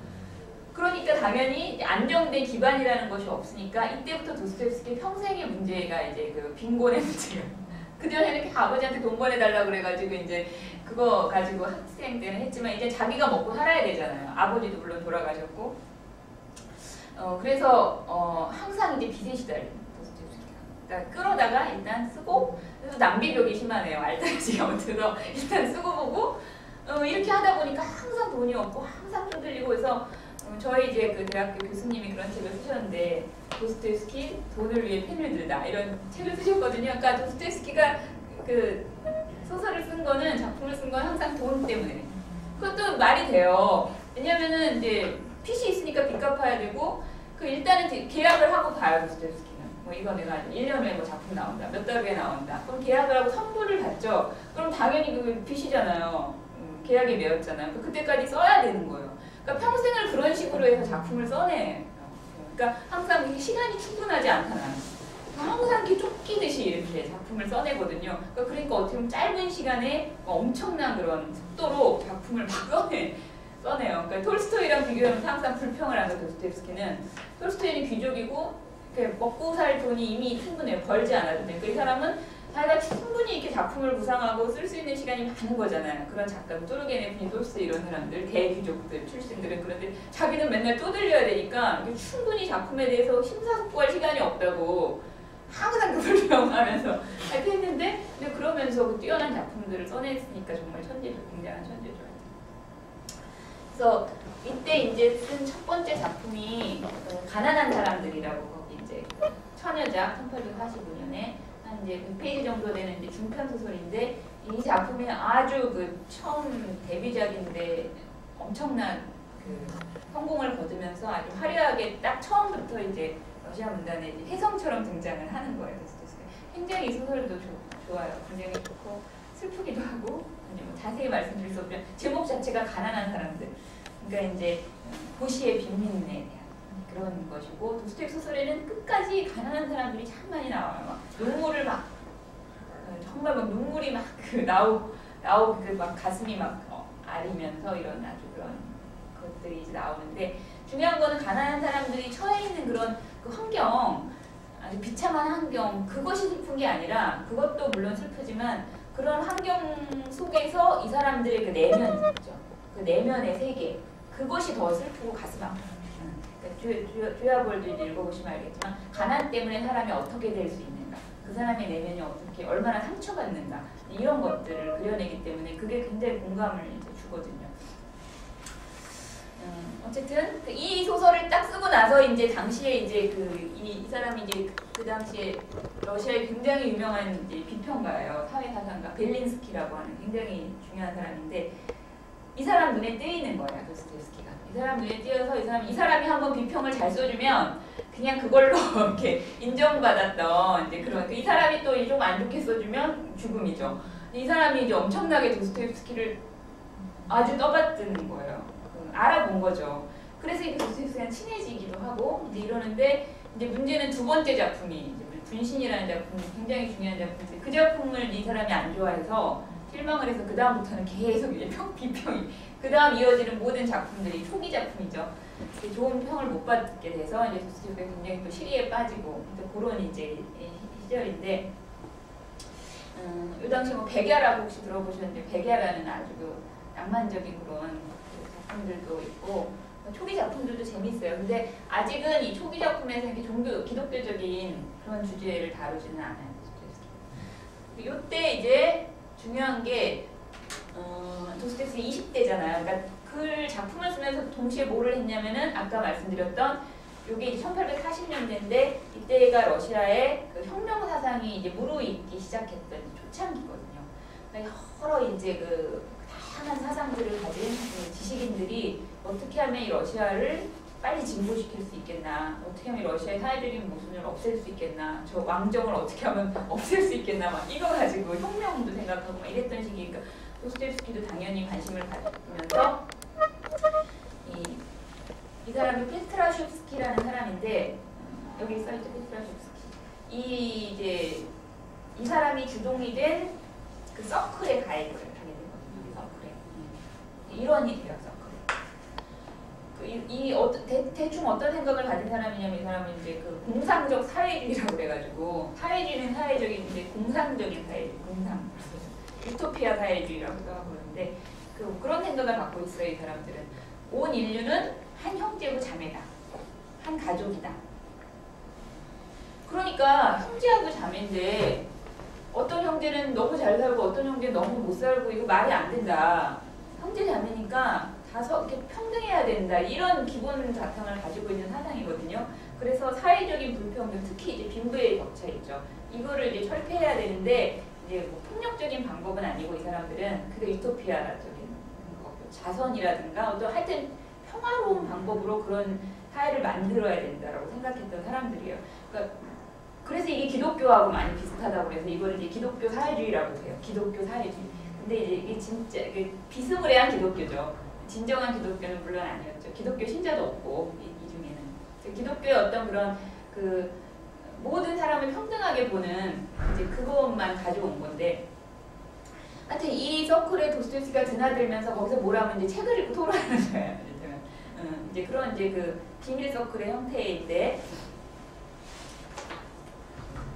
그러니까 당연히 안정된 기반이라는 것이 없으니까 이때부터 도스토옙스키 평생의 문제가 이제 그 빈곤의 문제예요. 그 전에 이렇게 아버지한테 돈 보내달라고 그래가지고 이제 그거 가지고 학생 때는 했지만 이제 자기가 먹고 살아야 되잖아요. 아버지도 물론 돌아가셨고. 그래서 항상 이제 빚에 시달리는 도스토옙스키가. 그러니까 끌어다가 일단 쓰고, 그래서 낭비벽이 심하네요. 알타리지가 못해서 일단 쓰고 보고 이렇게 하다 보니까 항상 돈이 없고 항상 쪼들리고 그래서 저희 이제 그 대학교 교수님이 그런 책을 쓰셨는데 도스토옙스키 돈을 위해 펜을 들다 이런 책을 쓰셨거든요. 그러니까 도스토옙스키가 그 소설을 쓴 거는 작품을 쓴 건 항상 돈 때문에. 그것도 말이 돼요. 왜냐면은 이제 빚이 있으니까 빚 갚아야 되고 그 일단은 계약을 하고 봐요. 도스토옙스키는 뭐 이거 내가 1년 후에 뭐 작품 나온다, 몇 달 후에 나온다. 그럼 계약을 하고 선물을 받죠. 그럼 당연히 그 빚이잖아요. 계약에 매였잖아요. 그때까지 써야 되는 거예요. 그러니까 평생을 그런 식으로 해서 작품을 써내. 그러니까 항상 시간이 충분하지 않잖아. 항상 이렇게 쫓기듯이 이렇게 작품을 써내거든요. 그러니까 어떻게 보면 짧은 시간에 엄청난 그런 속도로 작품을 막 써내요. 그러니까 톨스토이랑 비교하면 항상 불평을 하는 도스토옙스키는 톨스토이는 귀족이고 이렇게 먹고 살 돈이 이미 충분해요. 벌지 않아도 돼. 그러니까 이 사람은 자기가 충분히 이렇게 작품을 구상하고 쓸 수 있는 시간이 많은 거잖아요. 그런 작가, 투르게네프, 돌스 이런 사람들, 대귀족들 출신들은 그런데 자기는 맨날 떠들려야 되니까 충분히 작품에 대해서 심사숙고할 시간이 없다고 항상 그 불평하면서 이렇게 했는데 근데 그러면서 그 뛰어난 작품들을 써냈으니까 정말 천재죠. 굉장한 천재죠. 그래서 이때 이제 쓴 첫 번째 작품이 가난한 사람들이라고 거기 이제 처녀작 1845년에 한 이제 100페이지 정도 되는 이제 중편 소설인데 이 작품이 아주 그 처음 데뷔작인데 엄청난 그 성공을 거두면서 아주 화려하게 딱 처음부터 이제 러시아 문단에 이제 혜성처럼 등장을 하는 거예요. 굉장히 이 소설도 좋아요. 굉장히 좋고 슬프기도 하고 뭐 자세히 말씀드릴 수 없지만 제목 자체가 가난한 사람들. 그러니까 이제 도시의 빈민에 대한 그런 것이고 도스토옙스키 소설에는 끝까지 가난한 사람들이 참 많이 나와요. 막 눈물을 막 정말 막 눈물이 막 나오고 그 막 가슴이 막 아리면서 이런 아주 그런 것들이 이제 나오는데 중요한 거는 가난한 사람들이 처해 있는 그런 그 환경, 아주 비참한 환경 그것이 슬픈 게 아니라 그것도 물론 슬프지만 그런 환경 속에서 이 사람들의 그 내면 있죠. 그 내면의 세계 그것이 더 슬프고 가슴 아파요. 주야볼도 읽어보시면 알겠지만 가난 때문에 사람이 어떻게 될 수 있는가 그 사람의 내면이 어떻게 얼마나 상처받는가 이런 것들을 그려내기 때문에 그게 굉장히 공감을 이제 주거든요. 어쨌든 이 소설을 딱 쓰고 나서 이제 당시에 이제 이 사람이 이제 그 당시에 러시아의 굉장히 유명한 이제 비평가예요. 사회사상가 벨린스키라고 하는 굉장히 중요한 사람인데 이 사람 눈에 띄는 거예요. 도스토옙스키가. 이 사람 눈에 띄어서 이 사람이 한번 비평을 잘 써주면 그냥 그걸로 이렇게 인정받았던 이제 그런 이 사람이 또 좀 안 좋게 써주면 죽음이죠. 이 사람이 이제 엄청나게 도스토옙스키를 아주 떠받드는 거예요. 알아본 거죠. 그래서 이 도스토옙스키랑 친해지기도 하고 이제 이러는데 이제 문제는 두 번째 작품이 이제 분신이라는 작품 굉장히 중요한 작품인데 그 작품을 이 사람이 안 좋아해서 실망을 해서 그 다음부터는 계속 이제 비평이 그 다음 이어지는 모든 작품들이 초기 작품이죠. 좋은 평을 못 받게 돼서 이제 도스토옙스키가 굉장히 또 시리에 빠지고 그런 이제 시절인데 이 당시 뭐 백야라고 혹시 들어보셨는데 백야라는 아주 그 낭만적인 그런 작품들도 있고 초기 작품들도 재밌어요. 근데 아직은 이 초기 작품에서 이렇게 기독교적인 그런 주제를 다루지는 않아요. 이때 이제 중요한 게 도스토옙스키 20대잖아요. 그러니까 그 작품을 쓰면서 동시에 뭐를 했냐면은 아까 말씀드렸던 이게 이제 1840년대인데 이때가 러시아의 그 혁명 사상이 이제 무르익기 시작했던 초창기거든요. 그러니까 여러 이제 그 다양한 사상들을 가진 그 지식인들이 어떻게 하면 이 러시아를 빨리 진보시킬 수 있겠나, 어떻게 하면 러시아의 사회적인 모순을 없앨 수 있겠나, 저 왕정을 어떻게 하면 없앨 수 있겠나, 막 이거 가지고 혁명도 생각하고 막 이랬던 시기니까 도스토옙스키도 당연히 관심을 가지면서 이 사람이 페트라숑스키라는 사람인데 여기 써있죠, 페트라숑스키. 이 사람이 주동이 된 그 서클에 가입을 하게 되거든요. 서클에 일원이 돼요, 서클에. 대충 어떤 생각을 가진 사람이냐면 이 사람은 이제 그 공상적 사회주의라고 그래가지고 사회주의는 사회적인 이제 공상적인 사회주의, 공상 유토피아 사회주의라고 그러는데 그런 생각을 갖고 있어요. 이 사람들은 온 인류는 한 형제고 자매다, 한 가족이다. 그러니까 형제하고 자매인데 어떤 형제는 너무 잘 살고 어떤 형제는 너무 못 살고 이거 말이 안 된다. 형제 자매니까 이렇게 평등해야 된다. 이런 기본 바탕을 가지고 있는 사상이거든요. 그래서 사회적인 불평등, 특히 이제 빈부의 격차 있죠. 이거를 이제 철폐해야 되는데 이제 뭐 폭력적인 방법은 아니고 이 사람들은 그게 유토피아적인 자선이라든가 어떤 하여튼 평화로운 방법으로 그런 사회를 만들어야 된다라고 생각했던 사람들이에요. 그러니까 그래서 이게 기독교하고 많이 비슷하다고 해서 이걸 이제 기독교 사회주의라고 해요. 기독교 사회주의. 근데 이제 이게 진짜 비스무리한 기독교죠. 진정한 기독교는 물론 아니었죠. 기독교 신자도 없고 이 중에는 기독교의 어떤 그런 그 모든 사람을 평등하게 보는 이제 그것만 가져온 건데. 하여튼 이 서클에 도스토옙스키가 드나들면서 거기서 뭐라면 이제 책을 읽고 토론하는 거예요. 이제 그런 이제 그 비밀 서클의 형태인데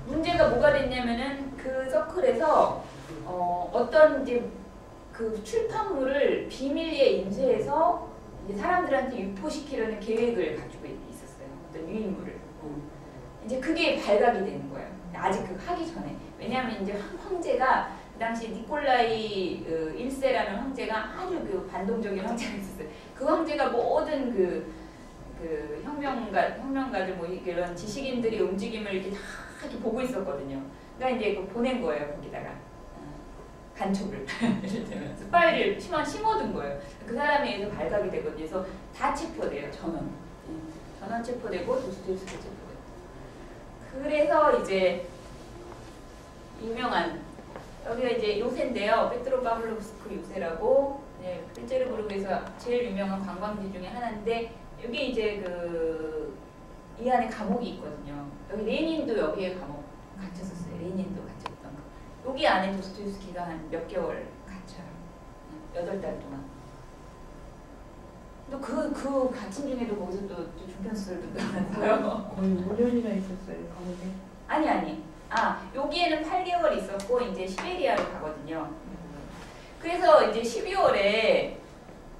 문제가 뭐가 됐냐면은 그 서클에서 어떤 이제 그 출판물을 비밀리에 인쇄해서 이제 사람들한테 유포시키려는 계획을 가지고 있었어요. 어떤 유인물을. 이제 그게 발각이 되는 거예요. 아직 그 하기 전에. 왜냐하면 이제 황제가 그 당시 니콜라이 1세라는 황제가 아주 그 반동적인 황제가 있었어요. 그 황제가 모든 그 혁명가들 뭐 이런 지식인들의 움직임을 이렇게 다 이렇게 보고 있었거든요. 그러니까 이제 보낸 거예요, 거기다가. 간첩을. 예를 들면 스파이를 심어둔 거예요. 그 사람에 의해서 발각이 되거든요. 그래서 다 체포돼요, 전원. 전원 체포되고 도스토옙스키 체포되고. 그래서 이제 유명한 여기가 이제 요새인데요. 페트로 파블로브스크 요새라고 페테르부르크에서 제일 유명한 관광지 중에 하나인데 여기 이제 이 안에 감옥이 있거든요. 여기 레닌도 여기에 감옥 갇혔었어요. 레닌도 갇혔던 거. 여기 안에 도스토옙스키가 한 몇 개월 갇혀요. 8달 동안. 또 그 갇힌 중에도 거기서 또 중편수술도 나왔어요. 거의 5년이나 있었어요, 감옥에. 아니. 여기에는 8개월 있었고 이제 시베리아로 가거든요. 그래서 이제 12월에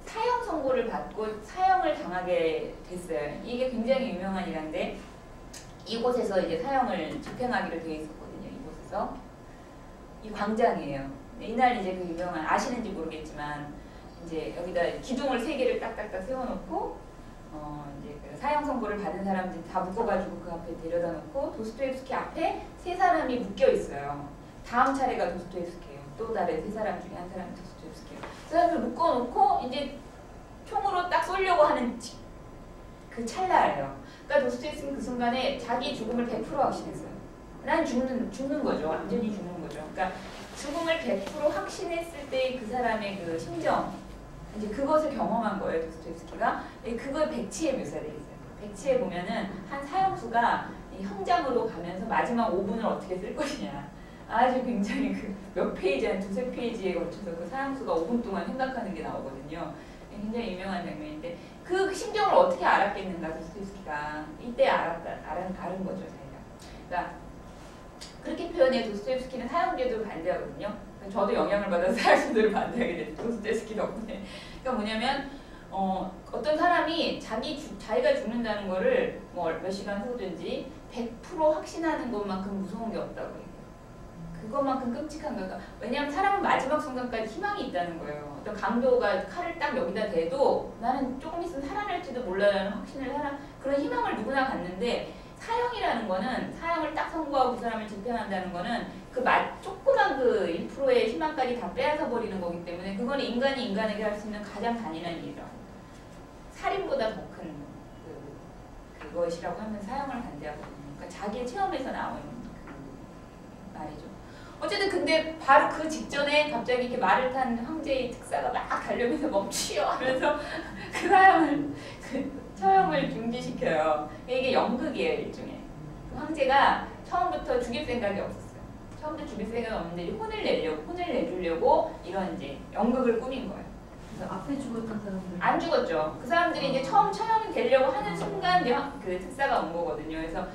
사형 선고를 받고 사형을 당하게 됐어요. 이게 굉장히 유명한 일인데 이곳에서 이제 사형을 집행하기로 되어 있었거든요. 이곳에서 이 광장이에요. 이날 이제 그 유명한 아시는지 모르겠지만 이제 여기다 기둥을 3개를 딱딱딱 세워놓고 이제 그 사형 선고를 받은 사람들 다 묶어가지고 그 앞에 데려다 놓고 도스토옙스키 앞에 3사람이 묶여 있어요. 다음 차례가 도스토옙스키예요. 또 다른 3사람 중에 한 사람이 도스토옙스키예요. 그 사람을 묶어놓고 이제 총으로 딱 쏘려고 하는 그 찰나예요. 그러니까 도스토옙스키는 그 순간에 자기 죽음을 100% 확신했어요. 난 죽는 거죠. 완전히 죽는 거죠. 그러니까 죽음을 100% 확신했을 때 그 사람의 그 심정, 이제 그것을 경험한 거예요, 도스토옙스키가. 그걸 백치에 묘사되어 있어요. 백치에 보면은 한 사형수가 이 형장으로 가면서 마지막 5분을 어떻게 쓸 것이냐. 아주 굉장히 그 몇 페이지, 한 두세 페이지에 걸쳐서 그 사형수가 5분 동안 생각하는 게 나오거든요. 굉장히 유명한 장면인데 그 심정을 어떻게 알았겠는가 도스토옙스키가 이때 알은 거죠 자기가. 그러니까 그렇게 표현해 도스토옙스키는 사형제도를 반대하거든요. 저도 영향을 받아서 사형제도를 반대하게 됐죠. 도스토옙스키 덕분에. 그러니까 뭐냐면 어떤 사람이 자기가 죽는다는 거를 뭐 몇 시간 후든지 100% 확신하는 것만큼 무서운 게 없다고 해요. 그것만큼 끔찍한 거가. 왜냐하면 사람은 마지막 순간까지 희망이 있다는 거예요. 어떤 강도가 칼을 딱 여기다 대도 나는 조금 있으면 살아날지도 몰라라는 확신을 그런 희망을 누구나 갖는데 사형이라는 거는 사형을 딱 선고하고 그 사람을 집행한다는 거는 그 조그만 그 1%의 희망까지 다 빼앗아 버리는 거기 때문에 그거는 인간이 인간에게 할 수 있는 가장 잔인한 일이라고. 살인보다 더 큰 그것이라고 하면 사형을 반대하거든요. 그러니까 자기의 체험에서 나오는 그 말이죠. 어쨌든 근데 바로 그 직전에 갑자기 이렇게 말을 탄 황제의 특사가 막 달려면서 멈추요 하면서 그 사람을 처형을 중지시켜요. 이게 연극이에요 일종의. 그 황제가 처음부터 죽일 생각이 없었어요. 처음부터 죽일 생각이 없는데 혼을 내주려고 이런 이제 연극을 꾸민 거예요. 그래서 앞에 죽었던 사람들 안 죽었죠. 그 사람들이 이제 처음 처형이 되려고 하는 순간 이제 그 특사가 온 거거든요. 그래서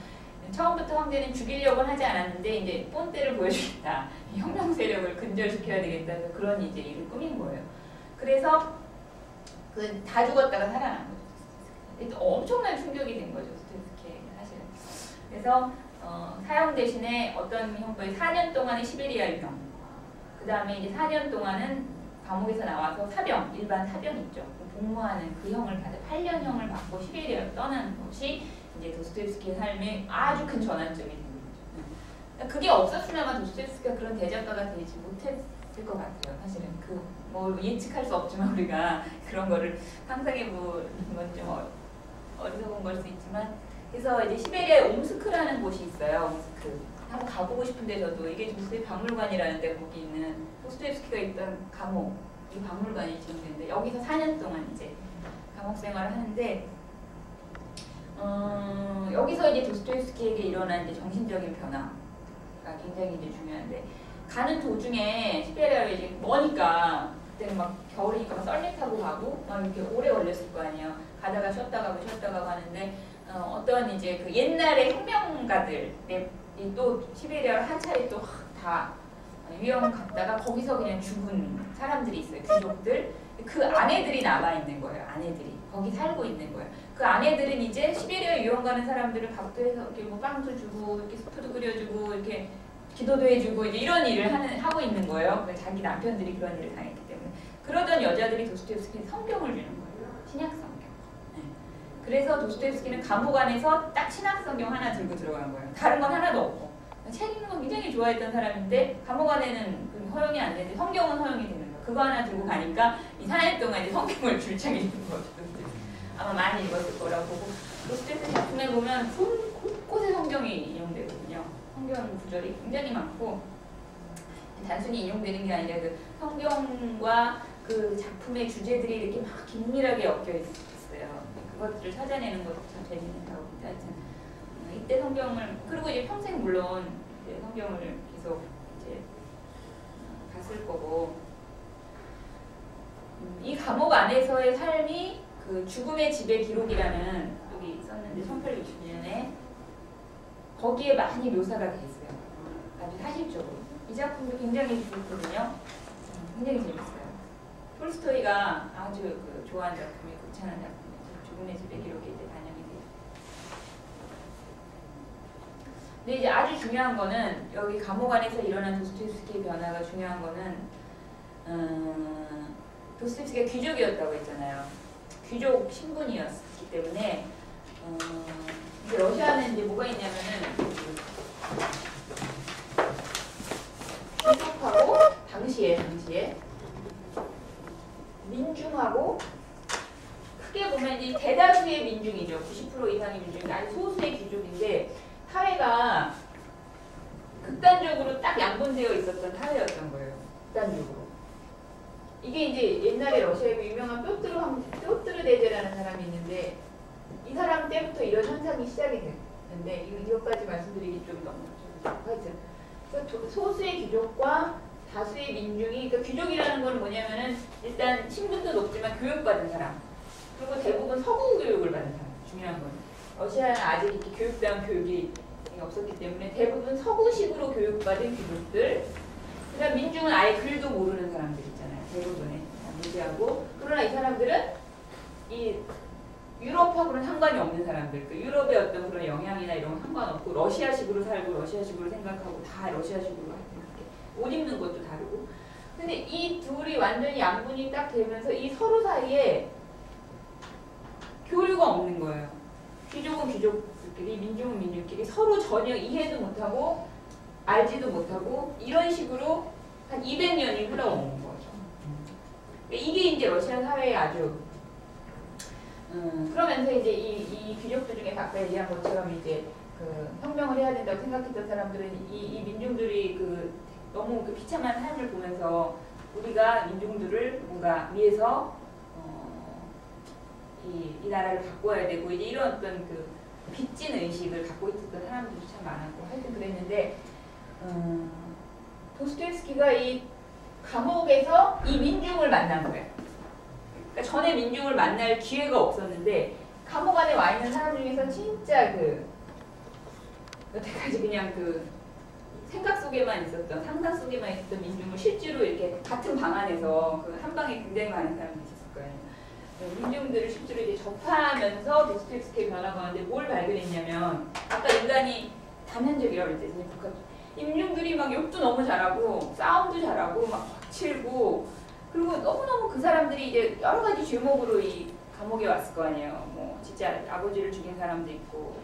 처음부터 황제는 죽이려고 하지 않았는데 이제 본때를 보여주겠다. 혁명 세력을 근절시켜야 되겠다. 해서 그런 이제 일을 꾸민 거예요. 그래서 그 다 죽었다가 살아난 거죠. 엄청난 충격이 된 거죠. 도스토옙스키에게 사실은. 그래서 사형 대신에 어떤 형벌이 4년 동안의 시베리아 유형. 그 다음에 이제 4년 동안은 감옥에서 나와서 사병, 일반 사병 있죠. 복무하는 그 형을 받아 8년형을 받고 시베리아로 떠나는 것이 이제 도스토옙스키의 삶에 아주 큰 전환점이 된 거죠. 그게 없었으면 아마 도스토옙스키가 그런 대작가가 되지 못했을 것 같아요. 사실은 뭐 예측할 수 없지만 우리가 그런 거를 상상해 보는 건 좀 어리석은 걸 수 있지만 그래서 이제 시베리아에 옴스크라는 곳이 있어요. 옴스크. 한번 가보고 싶은데 저도 이게 도스토옙 박물관이라는데 거기 있는 도스토옙스키가 있던 감옥 이 박물관이 지정되는데 여기서 4년 동안 이제 감옥 생활을 하는데 여기서 이제 도스토옙스키에게 일어난 이제 정신적인 변화가 굉장히 이제 중요한데 가는 도중에 시베리아로 이제 머니까 그때는 막 겨울이니까 막 썰매 타고 가고 막 이렇게 오래 걸렸을 거 아니에요. 가다가 쉬었다 가고 하는데 어떤 이제 그 옛날의 혁명가들 또 시베리아로 한 차례 또 다 위험 갔다가 거기서 그냥 죽은 사람들이 있어요. 귀족들. 그 아내들이 남아있는 거예요. 아내들이. 거기 살고 있는 거예요. 그 아내들은 이제 시베리아 유학 가는 사람들을 밥도 해서 이렇게 뭐 빵도 주고 이렇게 수프도 끓여주고 이렇게 기도도 해주고 이제 이런 일을 하고 있는 거예요. 자기 남편들이 그런 일을 당했기 때문에. 그러던 여자들이 도스토옙스키에 성경을 주는 거예요. 신약 성경. 네. 그래서 도스토옙스키는 감옥 안에서 딱 신약 성경 하나 들고 들어간 거예요. 다른 건 하나도 없고. 책 읽는 건 굉장히 좋아했던 사람인데 감옥 안에는 허용이 안 되는데 성경은 허용이 되는 거예요. 그거 하나 들고 가니까 이 4년 동안 이제 성경을 줄창 읽는 거죠. 아마 많이 읽었을 거라고 보고 도스토옙스키 작품에 보면 곳곳에 성경이 인용되거든요. 성경 구절이 굉장히 많고 단순히 인용되는 게 아니라 그 성경과 그 작품의 주제들이 이렇게 막 긴밀하게 엮여 있어요. 그것들을 찾아내는 것도 참 재밌는 작업인데 하여튼 이때 성경을 그리고 이제 평생 물론 이제 성경을 계속 이제 봤을 거고 이 감옥 안에서의 삶이 그 죽음의 집의 기록이라는 여기 썼는데 1860년에 거기에 많이 묘사가 돼 있어요. 아주 사실적으로. 이 작품도 굉장히 좋거든요. 굉장히 재밌어요. 톨스토이가 아주 그 좋아하는 작품이 극찬한 작품이죠. 죽음의 집의 기록이 이제 반영이 돼요. 근데 이제 아주 중요한 거는 여기 감옥 안에서 일어난 도스토옙스키의 변화가 중요한 거는 도스토옙스키가 귀족이었다고 했잖아요. 귀족 신분이었기 때문에 이제 러시아는 이제 뭐가 있냐면은 귀족하고 당시에 민중하고 크게 보면 이제 대다수의 민중이죠. 90% 이상의 민중이 아주 소수의 귀족인데 사회가 극단적으로 딱 양분되어 있었던 사회였던 거예요. 극단적으로. 이게 이제 옛날에 러시아에 유명한 뾰트르 대제라는 사람이 있는데 이 사람 때부터 이런 현상이 시작이 돼요. 있는데 이것까지 말씀드리기 좀 너무 하여튼 그러니까 소수의 귀족과 다수의 민중이 그러니까 귀족이라는 건 뭐냐면은 일단 신분도 높지만 교육받은 사람 그리고 대부분 서구 교육을 받은 사람 중요한 건 러시아는 아직 이렇게 교육다운 교육이 없었기 때문에 대부분 서구식으로 교육받은 귀족들 그다음 민중은 아예 글도 모르는 사람들 있잖아요. 대부분의 무지하고 그러나 이 사람들은 이 유럽하고는 상관이 없는 사람들 그 유럽의 어떤 그런 영향이나 이런 건 상관없고 러시아식으로 살고 러시아식으로 생각하고 다 러시아식으로 생각해 옷 입는 것도 다르고 근데 이 둘이 완전히 양분이 딱 되면서 이 서로 사이에 교류가 없는 거예요. 귀족은 귀족들끼리 민중은 민중끼리 서로 전혀 이해도 못하고 알지도 못하고 이런 식으로 한 200년이 흘러온 거죠. 이게 이제 러시아 사회의 아주 그러면서 이제 이 귀족들 중에 아까 얘기한 것처럼 이제 그 혁명을 해야 된다고 생각했던 사람들은 이 민중들이 그 너무 그 비참한 삶을 보면서 우리가 민중들을 뭔가 위해서 이 나라를 바꿔야 되고 이제 이런 어떤 그 빚진 의식을 갖고 있었던 사람들이 참 많았고 하여튼 그랬는데 도스토옙스키가 이 감옥에서 이 민중을 만난 거예요. 그러니까 전에 민중을 만날 기회가 없었는데 감옥 안에 와 있는 사람 중에서 진짜 그 여태까지 그냥 그 생각 속에만 있었던 상상 속에만 있었던 민중을 실제로 이렇게 같은 방 안에서 그 한 방에 굉장히 많은 사람들이 있었을 거예요. 민중들을 실제로 이제 접하면서 도스토옙스키의 변화가 왔는데 뭘 발견했냐면 아까 인간이 다면적이라고 그랬잖아요. 북한 민중들이 막 욕도 너무 잘하고 싸움도 잘하고 막 거칠고 그리고 너무너무 그 사람들이 이제 여러 가지 죄목으로 이 감옥에 왔을 거 아니에요. 뭐 진짜 아버지를 죽인 사람도 있고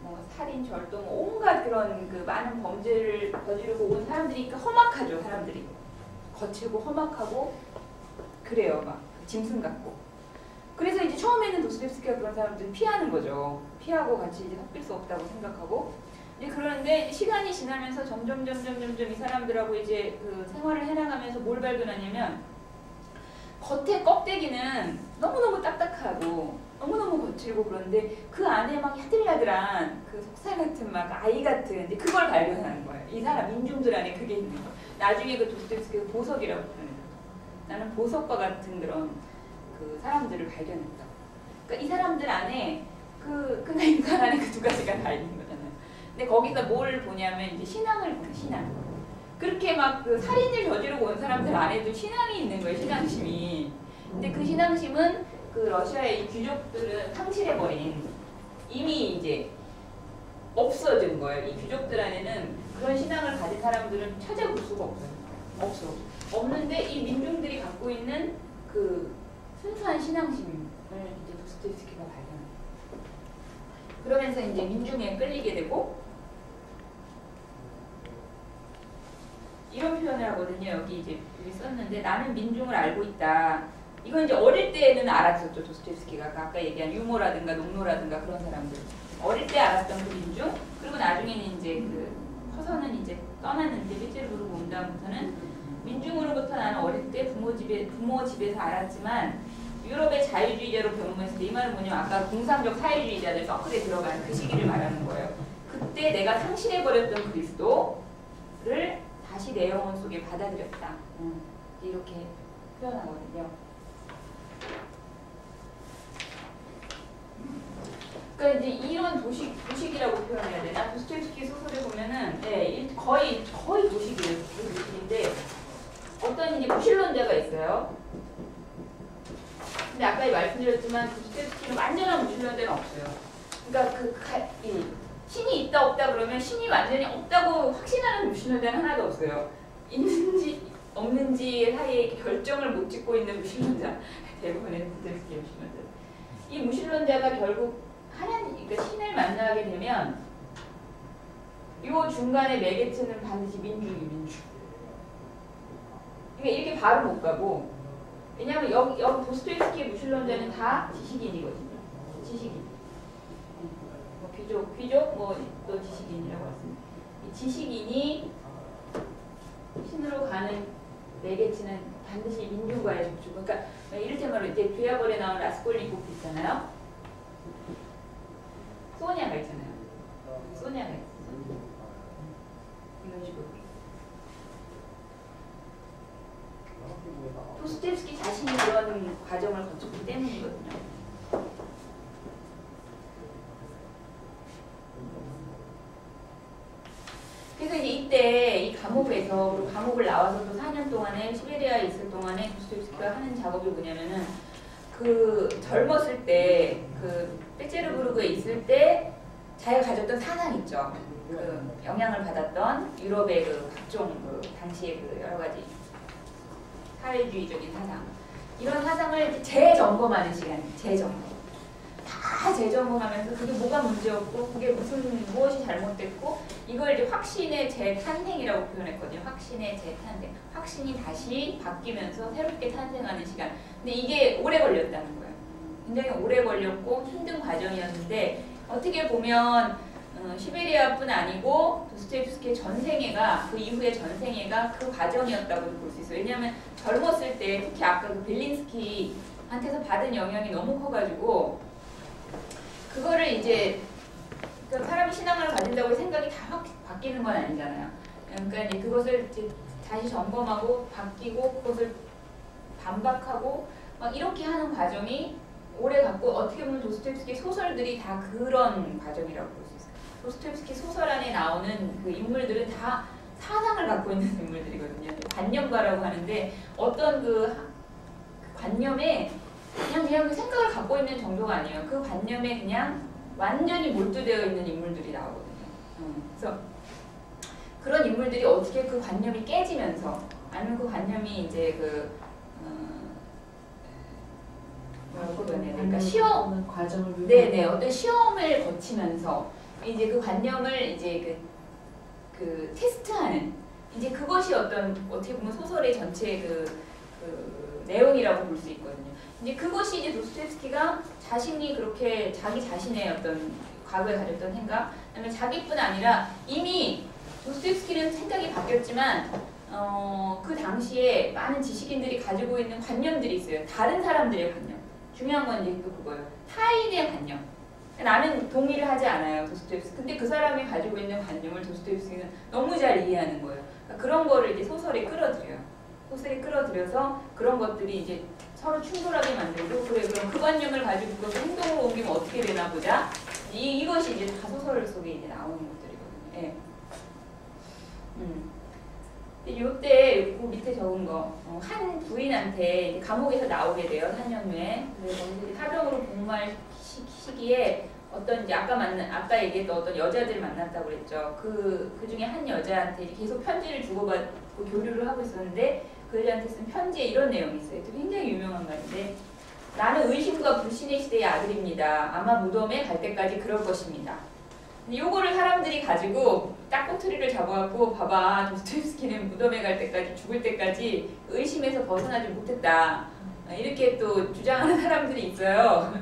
뭐 살인, 절도, 뭐 온갖 그런 그 많은 범죄를 저지르고 온 사람들이 험악하죠. 사람들이 거칠고 험악하고 그래요. 막 짐승 같고. 그래서 이제 처음에는 도스토옙스키가 그런 사람들을 피하는 거죠. 피하고 같이 이제 섞일 수 없다고 생각하고. 이제 그러는데 시간이 지나면서 점점 이 사람들하고 이제 그 생활을 해나가면서 뭘 발견하냐면 겉에 껍데기는 너무너무 딱딱하고 너무너무 거칠고 그런데 그 안에 막 야들야들한 그 속살 같은 막 아이 같은 이제 그걸 발견하는 거예요. 이 사람 민중들 안에 그게 있는 거예요. 나중에 그 도스토옙스키가 보석이라고 표현해요. 나는 보석과 같은 그런 그 사람들을 발견했다. 그러니까 이 사람들 안에 그 인간 안에 그 두 가지가 다 있는 거잖아요. 근데 거기서 뭘 보냐면 이제 신앙을 보는 신앙. 그렇게 막 그 살인을 저지르고 온 사람들 안에도 신앙이 있는 거예요. 신앙심이. 근데 그 신앙심은 그 러시아의 이 귀족들은 상실해버린 이미 이제 없어진 거예요. 이 귀족들 안에는 그런 신앙을 가진 사람들은 찾아볼 수가 없어요. 없는데 이 민중들이 갖고 있는 그 순수한 신앙심을 이제 도스토옙스키가 발견해요. 그러면서 이제 민중에 끌리게 되고 이런 표현을 하거든요. 여기 썼는데 나는 민중을 알고 있다. 이건 이제 어릴 때는 알았었죠. 도스토옙스키가 아까 얘기한 유모라든가 농노라든가 그런 사람들 어릴 때 알았던 그 민중 그리고 나중에는 이제 그 커서는 이제 떠났는데 페테르부르크 온 다음부터는 민중으로부터 나는 어릴 때 부모 집에서 알았지만 유럽의 자유주의자로 변모했을 때 이 말은 뭐냐면 아까 공상적 사회주의자들 서클에 들어간 그 시기를 말하는 거예요. 그때 내가 상실해버렸던 그리스도를 다시 내 영혼 속에 받아들였다. 이렇게 표현하거든요. 그러니까 이제 이런 도식이라고 표현해야 되나? 도스토옙스키 소설에 보면은 거의 도식이에요. 도식인데 어떤 이제 무신론자가 있어요. 근데 아까 말씀드렸지만 도스토옙스키는 완전한 무신론자는 없어요. 그러니까 신이 있다 없다 그러면 신이 완전히 없다고 확신하는 무신론자는 하나도 없어요. 있는지 없는지 사이에 결정을 못 짓고 있는 무신론자. 대부분의 도스토옙스키의 무신론자. 이 무신론자가 결국 그러니까 신을 만나게 되면 이 중간에 매개체는 반드시 민중. 그러니까 이렇게 바로 못 가고 왜냐하면 여기 도스토옙스키의 무신론자는 다 지식인이거든요. 지식인. 뭐 귀족 뭐 또 지식인이라고 했습니다. 이 지식인이 신으로 가는 매개체는 반드시 민중과의 접촉. 그러니까 이를테면 이제 죄와벌에 나온 라스콜니코프 있잖아요. 소니아가 있잖아요. 소냐가 있어. 이런 식으로. 도스토옙스키 자신이 그런 과정을 거쳤기 때문이거든요. 그래서 이제 이때 이 감옥에서, 그리고 감옥을 나와서 또 4년 동안에 시베리아에 있을 동안에 도스토옙스키가 하는 작업이 뭐냐면은 그 젊었을 때 그 페테르부르크에 있을 때 자기가 가졌던 사상 있죠. 그 영향을 받았던 유럽의 그 각종 그 당시의 그 여러 가지 사회주의적인 사상, 이런 사상을 재점검하는 시간이에요. 재점검. 다 재점검하면서 그게 뭐가 문제였고 그게 무엇이 잘못됐고 이걸 이제 확신의 재탄생이라고 표현했거든요. 확신의 재탄생. 확신이 다시 바뀌면서 새롭게 탄생하는 시간. 근데 이게 오래 걸렸다는 거예요. 굉장히 오래 걸렸고 힘든 과정이었는데 어떻게 보면 시베리아뿐 아니고 도스토옙스키의 전생애가, 그 이후의 전생애가 그 과정이었다고도 볼 수 있어요. 왜냐하면 젊었을 때 특히 아까 그 벨린스키한테서 받은 영향이 너무 커가지고 그거를 이제 그러니까 사람이 신앙을 가진다고 생각이 다 확 바뀌는 건 아니잖아요. 그러니까 이제 그것을 이제 다시 점검하고 바뀌고 그것을 반박하고 막 이렇게 하는 과정이 오래 갔고 어떻게 보면 도스토옙스키 소설들이 다 그런 과정이라고 볼 수 있어요. 도스토옙스키 소설 안에 나오는 그 인물들은 다 사상을 갖고 있는 인물들이거든요. 관념가라고 하는데 어떤 그 관념에 그냥 그 생각을 갖고 있는 정도가 아니에요. 그 관념에 그냥 완전히 몰두되어 있는 인물들이 나오거든요. 그래서 그런 인물들이 어떻게 그 관념이 깨지면서 아니면 그 관념이 이제 그러니까 시험 과정을 네네 어떤 시험을 거치면서 이제 그 관념을 이제 그 테스트하는 이제 그것이 어떻게 보면 소설의 전체 그 내용이라고 볼 수 있거든요. 이제 그것이 이제 도스토옙스키가 자신이 그렇게 자기 자신의 어떤 과거에 가졌던 생각, 그다음에 자기뿐 아니라 이미 도스토옙스키는 생각이 바뀌었지만 그 당시에 많은 지식인들이 가지고 있는 관념들이 있어요. 다른 사람들의 관념. 중요한 건 이제 또 그거예요. 타인의 관념. 나는 동의를 하지 않아요, 도스토옙스키. 근데 그 사람이 가지고 있는 관념을 도스토옙스키는 너무 잘 이해하는 거예요. 그러니까 그런 거를 이제 소설에 끌어들여요. 소설에 끌어들여서 그런 것들이 이제 서로 충돌하게 만들고 그래 그럼 그 관념을 가지고 그것을 행동으로 옮기면 어떻게 되나 보자. 이것이 이제 다 소설 속에 이제 나오는 것들이거든요. 예. 요때 그 밑에 적은 거 한 부인한테 감옥에서 나오게 돼요. 4년 후에. 그래서 사병으로 복무할 시기에 어떤 이제 아까 얘기했던 어떤 여자들 만났다고 그랬죠. 그 중에 한 여자한테 계속 편지를 주고받고 교류를 하고 있었는데 그 여자한테 쓴 편지에 이런 내용이 있어요. 굉장히 유명한 말인데 나는 의심과 불신의 시대의 아들입니다. 아마 무덤에 갈 때까지 그럴 것입니다. 요거를 사람들이 가지고 딱 꼬투리를 잡아갖고 봐봐 도스토옙스키는 무덤에 갈 때까지 죽을 때까지 의심에서 벗어나지 못했다. 이렇게 또 주장하는 사람들이 있어요.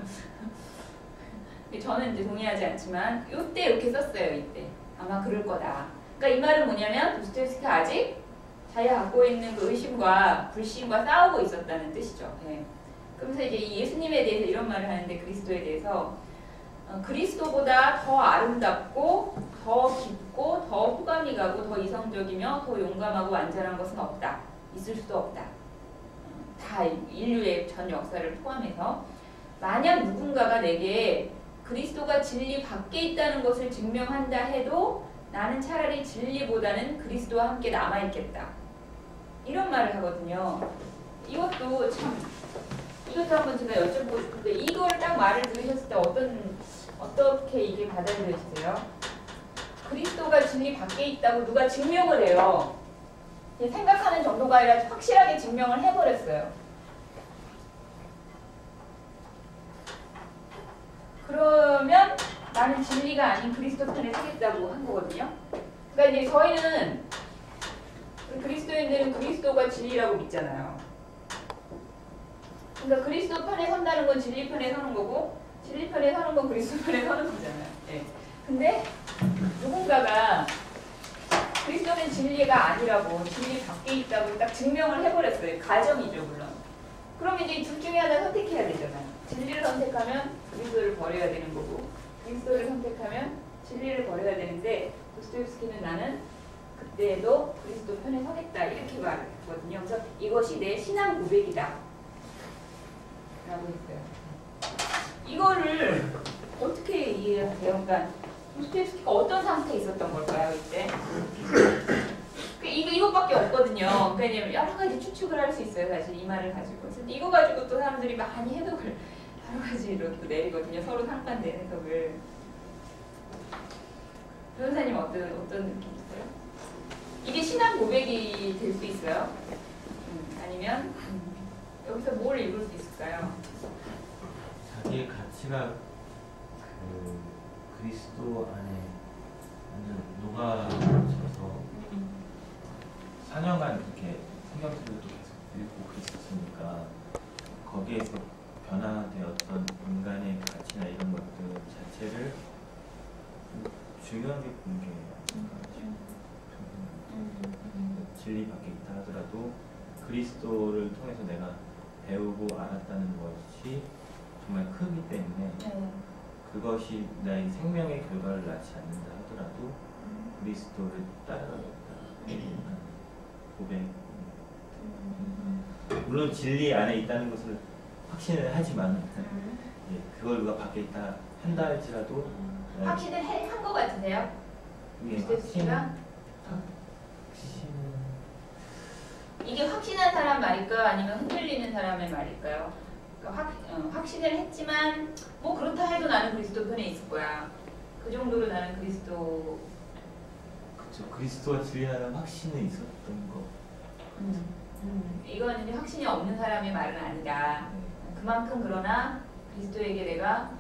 저는 이제 동의하지 않지만 이때 이렇게 썼어요. 이때 아마 그럴 거다. 그러니까 이 말은 뭐냐면 도스토옙스키가 아직 자기가 갖고 있는 그 의심과 불신과 싸우고 있었다는 뜻이죠. 네. 그러면서 이제 이 예수님에 대해서 이런 말을 하는데 그리스도에 대해서 그리스도보다 더 아름답고 더 깊고 더 호감이 가고 더 이성적이며 더 용감하고 완전한 것은 없다. 있을 수도 없다. 다 인류의 전 역사를 포함해서 만약 누군가가 내게 그리스도가 진리 밖에 있다는 것을 증명한다 해도 나는 차라리 진리보다는 그리스도와 함께 남아있겠다. 이런 말을 하거든요. 이것도 한번 제가 여쭤보고 싶은데 이걸 딱 말을 들으셨을 때 어떻게 이게 받아들여지세요? 그리스도가 진리 밖에 있다고 누가 증명을 해요. 생각하는 정도가 아니라 확실하게 증명을 해버렸어요. 그러면 나는 진리가 아닌 그리스도 편에 서겠다고 한 거거든요. 그러니까 이제 저희는 그리스도인들은 그리스도가 진리라고 믿잖아요. 그러니까 그리스도 편에 선다는 건 진리 편에 서는 거고 진리 편에 서는 건 그리스도 편에 서는 거잖아요. 네. 근데 누군가가 그리스도는 진리가 아니라고 진리 밖에 있다고 딱 증명을 해버렸어요. 가정이죠 물론. 그러면 이제 둘 중에 하나 선택해야 되잖아요. 진리를 선택하면 그리스도를 버려야 되는 거고 그리스도를 선택하면 진리를 버려야 되는데 도스토옙스키는 나는 그때도 그리스도 편에 서겠다 이렇게 말했거든요. 그래서 이것이 내 신앙 고백이다 라고 했어요. 이거를 어떻게 이해해요? 그러니까 도스토옙스키가 어떤 상태에 있었던 걸까요 이때? 이것밖에 없거든요. 그러니까 여러 가지 추측을 할 수 있어요. 사실 이 말을 가지고. 그래서 이거 가지고 또 사람들이 많이 해석을 여러 가지로 또 내리거든요. 서로 상반된 해석을. 변호사님 어떤 느낌 있어요? 이게 신앙 고백이 될 수 있어요? 아니면 여기서 뭘 읽을 수 있을까요? 자기의 가치가 그리스도 안에 완전 녹아져서 4년간 이렇게 성경책을 또 계속 읽고 그랬었으니까 거기에서 변화되었던 인간의 가치나 이런 것들 자체를 중요하게 본 게 진리 밖에 있다 하더라도 그리스도를 통해서 내가 배우고 알았다는 것이 정말 크기 때문에 그것이 나의 생명의 결과를 낳지 않는다 하더라도 그리스도를 따라가겠다 고백. 물론 진리 안에 있다는 것을 확신을 하지만 그걸 누가 밖에 있다 한다 할지라도 확신을 한 것 같으세요? 도스토옙스키가? 이게 확신한 사람 말일까 아니면 흔들리는 사람의 말일까요? 그러니까 확신을 했지만 뭐 그렇다 해도 나는 그리스도 편에 있을 거야. 그 정도로 나는 그리스도. 그렇죠. 그리스도와 진리라는 확신이 있었던 거. 이건 이제 확신이 없는 사람의 말은 아니다. 그만큼 그러나 그리스도에게 내가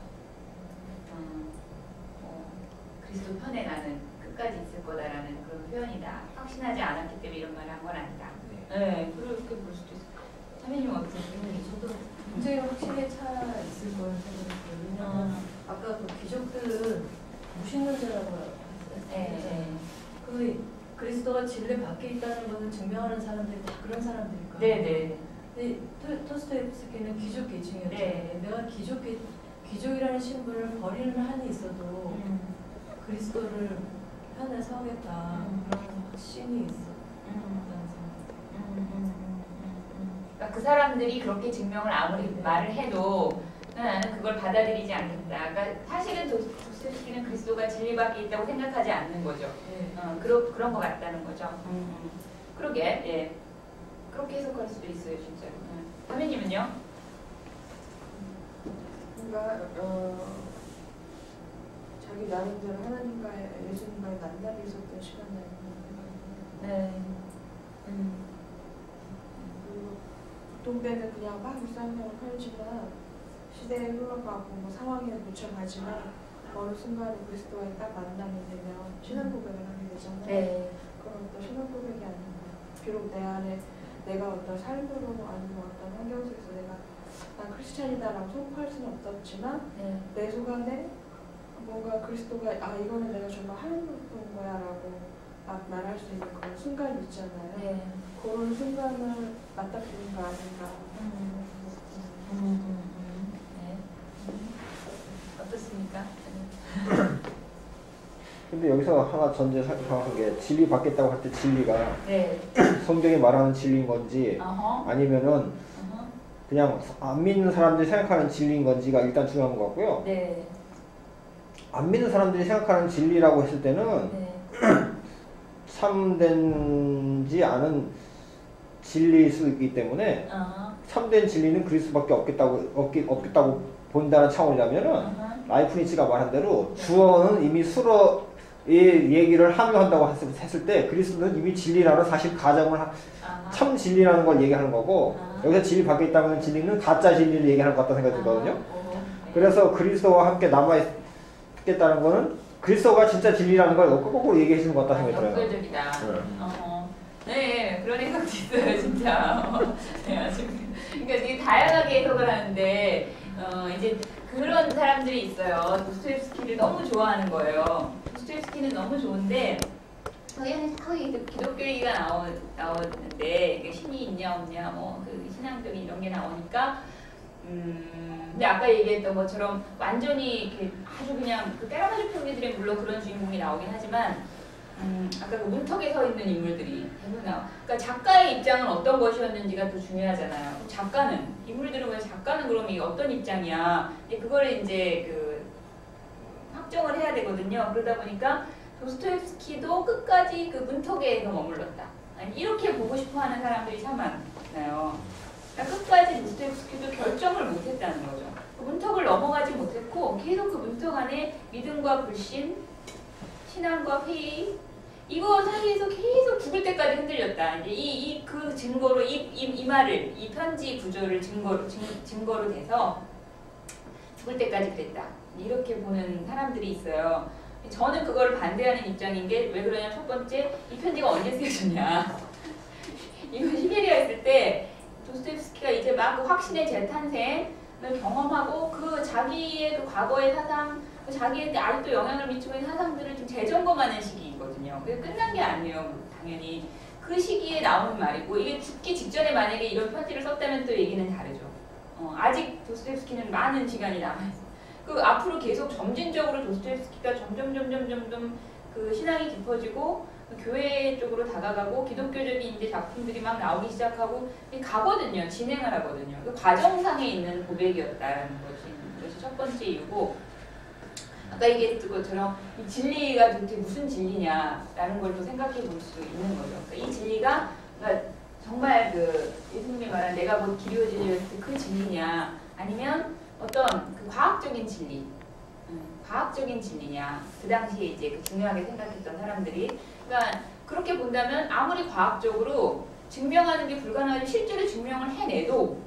그리스도 편에 나는 끝까지 있을 거다라는 그런 표현이다. 확신하지 않았기 때문에 이런 말을 한 건 아니다. 네, 그렇게 볼 수도 있어요. 자매님 어떠세요? 저도 굉장히 확신에 차 있을 거라고 생각했어요. 왜냐하면 아까 그 귀족들은 무신론자라고 했잖아요. 그 그리스도가 진리 밖에 있다는 것을 증명하는 사람들이 다 그런 사람들일까요? 네네. 근데 도스토옙스키는 귀족 계층이었잖아요. 네. 내가 귀족이라는 신분을 버리는 한이 있어도 그리스도를 편에 서겠다 그런 확신이 있었다는 생각. 그러니까 그 사람들이 그렇게 증명을 아무리 말을 해도 나는 그걸 받아들이지 않는다. 그러니까 사실은 도스토옙스키는 그리스도가 진리 밖에 있다고 생각하지 않는 거죠. 네. 그런 것 같다는 거죠. 그러게, 예. 그렇게 해석할 수도 있어요, 진짜로. 선배님은요? 그러니까 자기 나름대로 하나님과의 예수님과의 만남이 있었던 시간이라고 생각합니다. 네. 그리고 보통 때는 그냥 막 일상생활 살지만 시대에 흘러가고 뭐 상황에 묻혀가지만 어느 순간에 그리스도와의 딱 만남이 되면 신앙 고백을 하게 되잖아요. 네. 그런 어떤 신앙 고백이 아닌가. 비록 내 안에 내가 어떤 삶으로 아니면 어떤 환경 속에서 내가 난 크리스찬이다라고 선포할 수는 없었지만 내 속안에 뭔가 그리스도가 이거는 내가 정말 하나님 본 거야라고 막 말할 수 있는 그런 순간이 있잖아요. 네. 그런 순간을 맞닥뜨린 거 아닌가. 네. 어떻습니까? 근데 여기서 하나 전제 생각한 게 진리 받겠다고 할 때 진리가 네. 성경이 말하는 진리인 건지 아니면은 그냥 안 믿는 사람들이 생각하는 진리인 건지가 일단 중요한 것 같고요. 네. 안 믿는 사람들이 생각하는 진리라고 했을 때는 네. 참된지 않은 진리일 수 있기 때문에 참된 진리는 그리스도밖에 없겠다고 본다는 차원이라면은 라이프니츠가 말한 대로 주어는 이미 수로의 얘기를 함유한다고 했을 때 그리스도는 이미 진리라는 사실 가정을 참 진리라는 걸 얘기하는 거고 여기서 진리 밖에 있다면 진리는 가짜 진리를 얘기하는 것 같다는 생각이 들거든요. 그래서 그리스도와 함께 남아있겠다는 거는 그리스도가 진짜 진리라는 걸 거꾸로 얘기해 주는 것 같다는 생각이 들어요. 역설적이다. 네, 그런 생각도 있어요, 진짜. 네, 아주. 그러니까 되게 다양하게 해석을 하는데 이제 그런 사람들이 있어요. 도스토옙스키를 너무 좋아하는 거예요. 도스토옙스키는 너무 좋은데 거기 기독교 얘기가 나오는데 신이 있냐 없냐 뭐 그 신앙적인 이런 게 나오니까 근데 아까 얘기했던 것처럼 완전히 이렇게 아주 그냥 그 까라바주 편지들에 물론 그런 주인공이 나오긴 하지만 아까 그 문턱에 서 있는 인물들이 대부분 나와. 그러니까 작가의 입장은 어떤 것이었는지가 또 중요하잖아요. 작가는 인물들은 왜 작가는 그럼 이게 어떤 입장이야? 그걸 이제 그 확정을 해야 되거든요. 그러다 보니까 도스토옙스키도 끝까지 그 문턱에 머물렀다. 아니, 이렇게 보고 싶어하는 사람들이 참 많아요. 그러니까 끝까지 도스토옙스키도 결정을 못했다는 거죠. 그 문턱을 넘어가지 못했고 계속 그 문턱 안에 믿음과 불신, 신앙과 회의 이거 사이에서 계속 죽을 때까지 흔들렸다. 이제 그 증거로 이 말을 이 편지 구조를 증거로 대서 죽을 때까지 그랬다. 이렇게 보는 사람들이 있어요. 저는 그걸 반대하는 입장인 게 왜 그러냐면 첫 번째 이 편지가 언제 쓰여졌냐. 이거 시베리아 있을 때 도스토옙스키가 이제 막 그 확신의 재탄생을 경험하고 그 자기의 그 과거의 사상, 그 자기한테 아직도 영향을 미치고 있는 사상들을 좀 재점검하는 시기거든요. 그게 끝난 게 아니에요. 당연히 그 시기에 나오는 말이고 이게 죽기 직전에 만약에 이런 편지를 썼다면 또 얘기는 다르죠. 아직 도스토옙스키는 많은 시간이 남아있어요. 그 앞으로 계속 점진적으로 도스토옙스키가 점점 그 신앙이 깊어지고 교회 쪽으로 다가가고 기독교적인 이제 작품들이 막 나오기 시작하고 가거든요. 진행을 하거든요. 그 과정상에 있는 고백이었다라는 것이 첫 번째 이유고 아까 얘기했던 것처럼 이 진리가 도대체 무슨 진리냐라는 걸 또 생각해 볼 수 있는 거죠. 그러니까 이 진리가 그러니까 정말 그 예수님이 말한 내가 곧 길이요 진리였을 때 그 진리냐 아니면 어떤 그 과학적인 진리 과학적인 진리냐 그 당시에 이제 그 중요하게 생각했던 사람들이 그러니까 그렇게 본다면 아무리 과학적으로 증명하는 게 불가능하지 실제로 증명을 해내도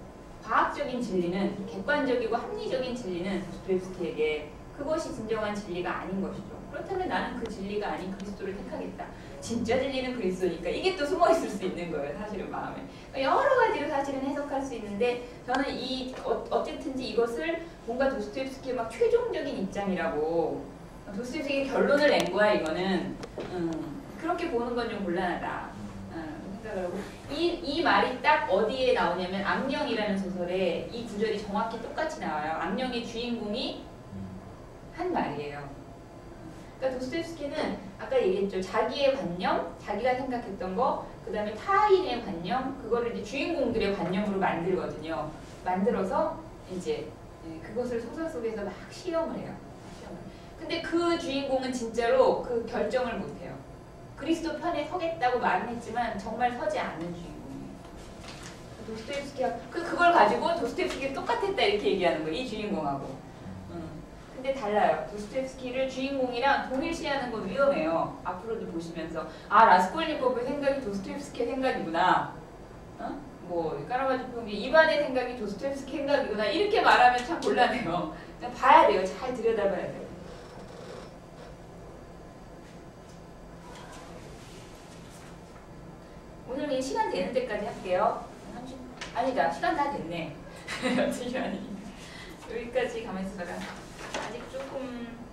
과학적인 진리는 객관적이고 합리적인 진리는 도스토옙스키에게 그것이 진정한 진리가 아닌 것이죠. 그렇다면 나는 그 진리가 아닌 그리스도를 택하겠다. 진짜 진리는 그리스도니까 이게 또 숨어 있을 수 있는 거예요. 사실은 마음에. 그러니까 여러 가지로 사실은 해석할 수 있는데 저는 어쨌든지 이것을 뭔가 도스토옙스키의 막 최종적인 입장이라고 도스토옙스키의 결론을 낸 거야 이거는. 그렇게 보는 건 좀 곤란하다. 생각을 하고 이 말이 딱 어디에 나오냐면 악령이라는 소설에 이 구절이 정확히 똑같이 나와요. 악령의 주인공이 한 말이에요. 그러니까 도스토옙스키는 아까 얘기했죠. 자기의 관념, 자기가 생각했던 거, 그 다음에 타인의 관념, 그거를 이제 주인공들의 관념으로 만들거든요. 만들어서 이제 그것을 소설 속에서 막 시험을 해요. 근데 그 주인공은 진짜로 그 결정을 못해요. 그리스도 편에 서겠다고 말은 했지만 정말 서지 않는 주인공이에요. 도스토옙스키가 그걸 가지고 도스토옙스키가 똑같았다 이렇게 얘기하는 거예요. 이 주인공하고. 근데 달라요. 도스토옙스키를 주인공이랑 동일시하는 건 위험해요. 앞으로도 보시면서 아 라스콜니코프의 생각이 도스토옙스키의 생각이구나. 뭐 까라바주 편지 이반의 생각이 도스토옙스키 생각이구나. 이렇게 말하면 참 곤란해요. 그냥 봐야 돼요. 잘 들여다봐야 돼요. 오늘 이 시간 되는 데까지 할게요. 아니다. 시간 다 됐네. 12시간이. 여기까지 가만히 있어라. 아직 조금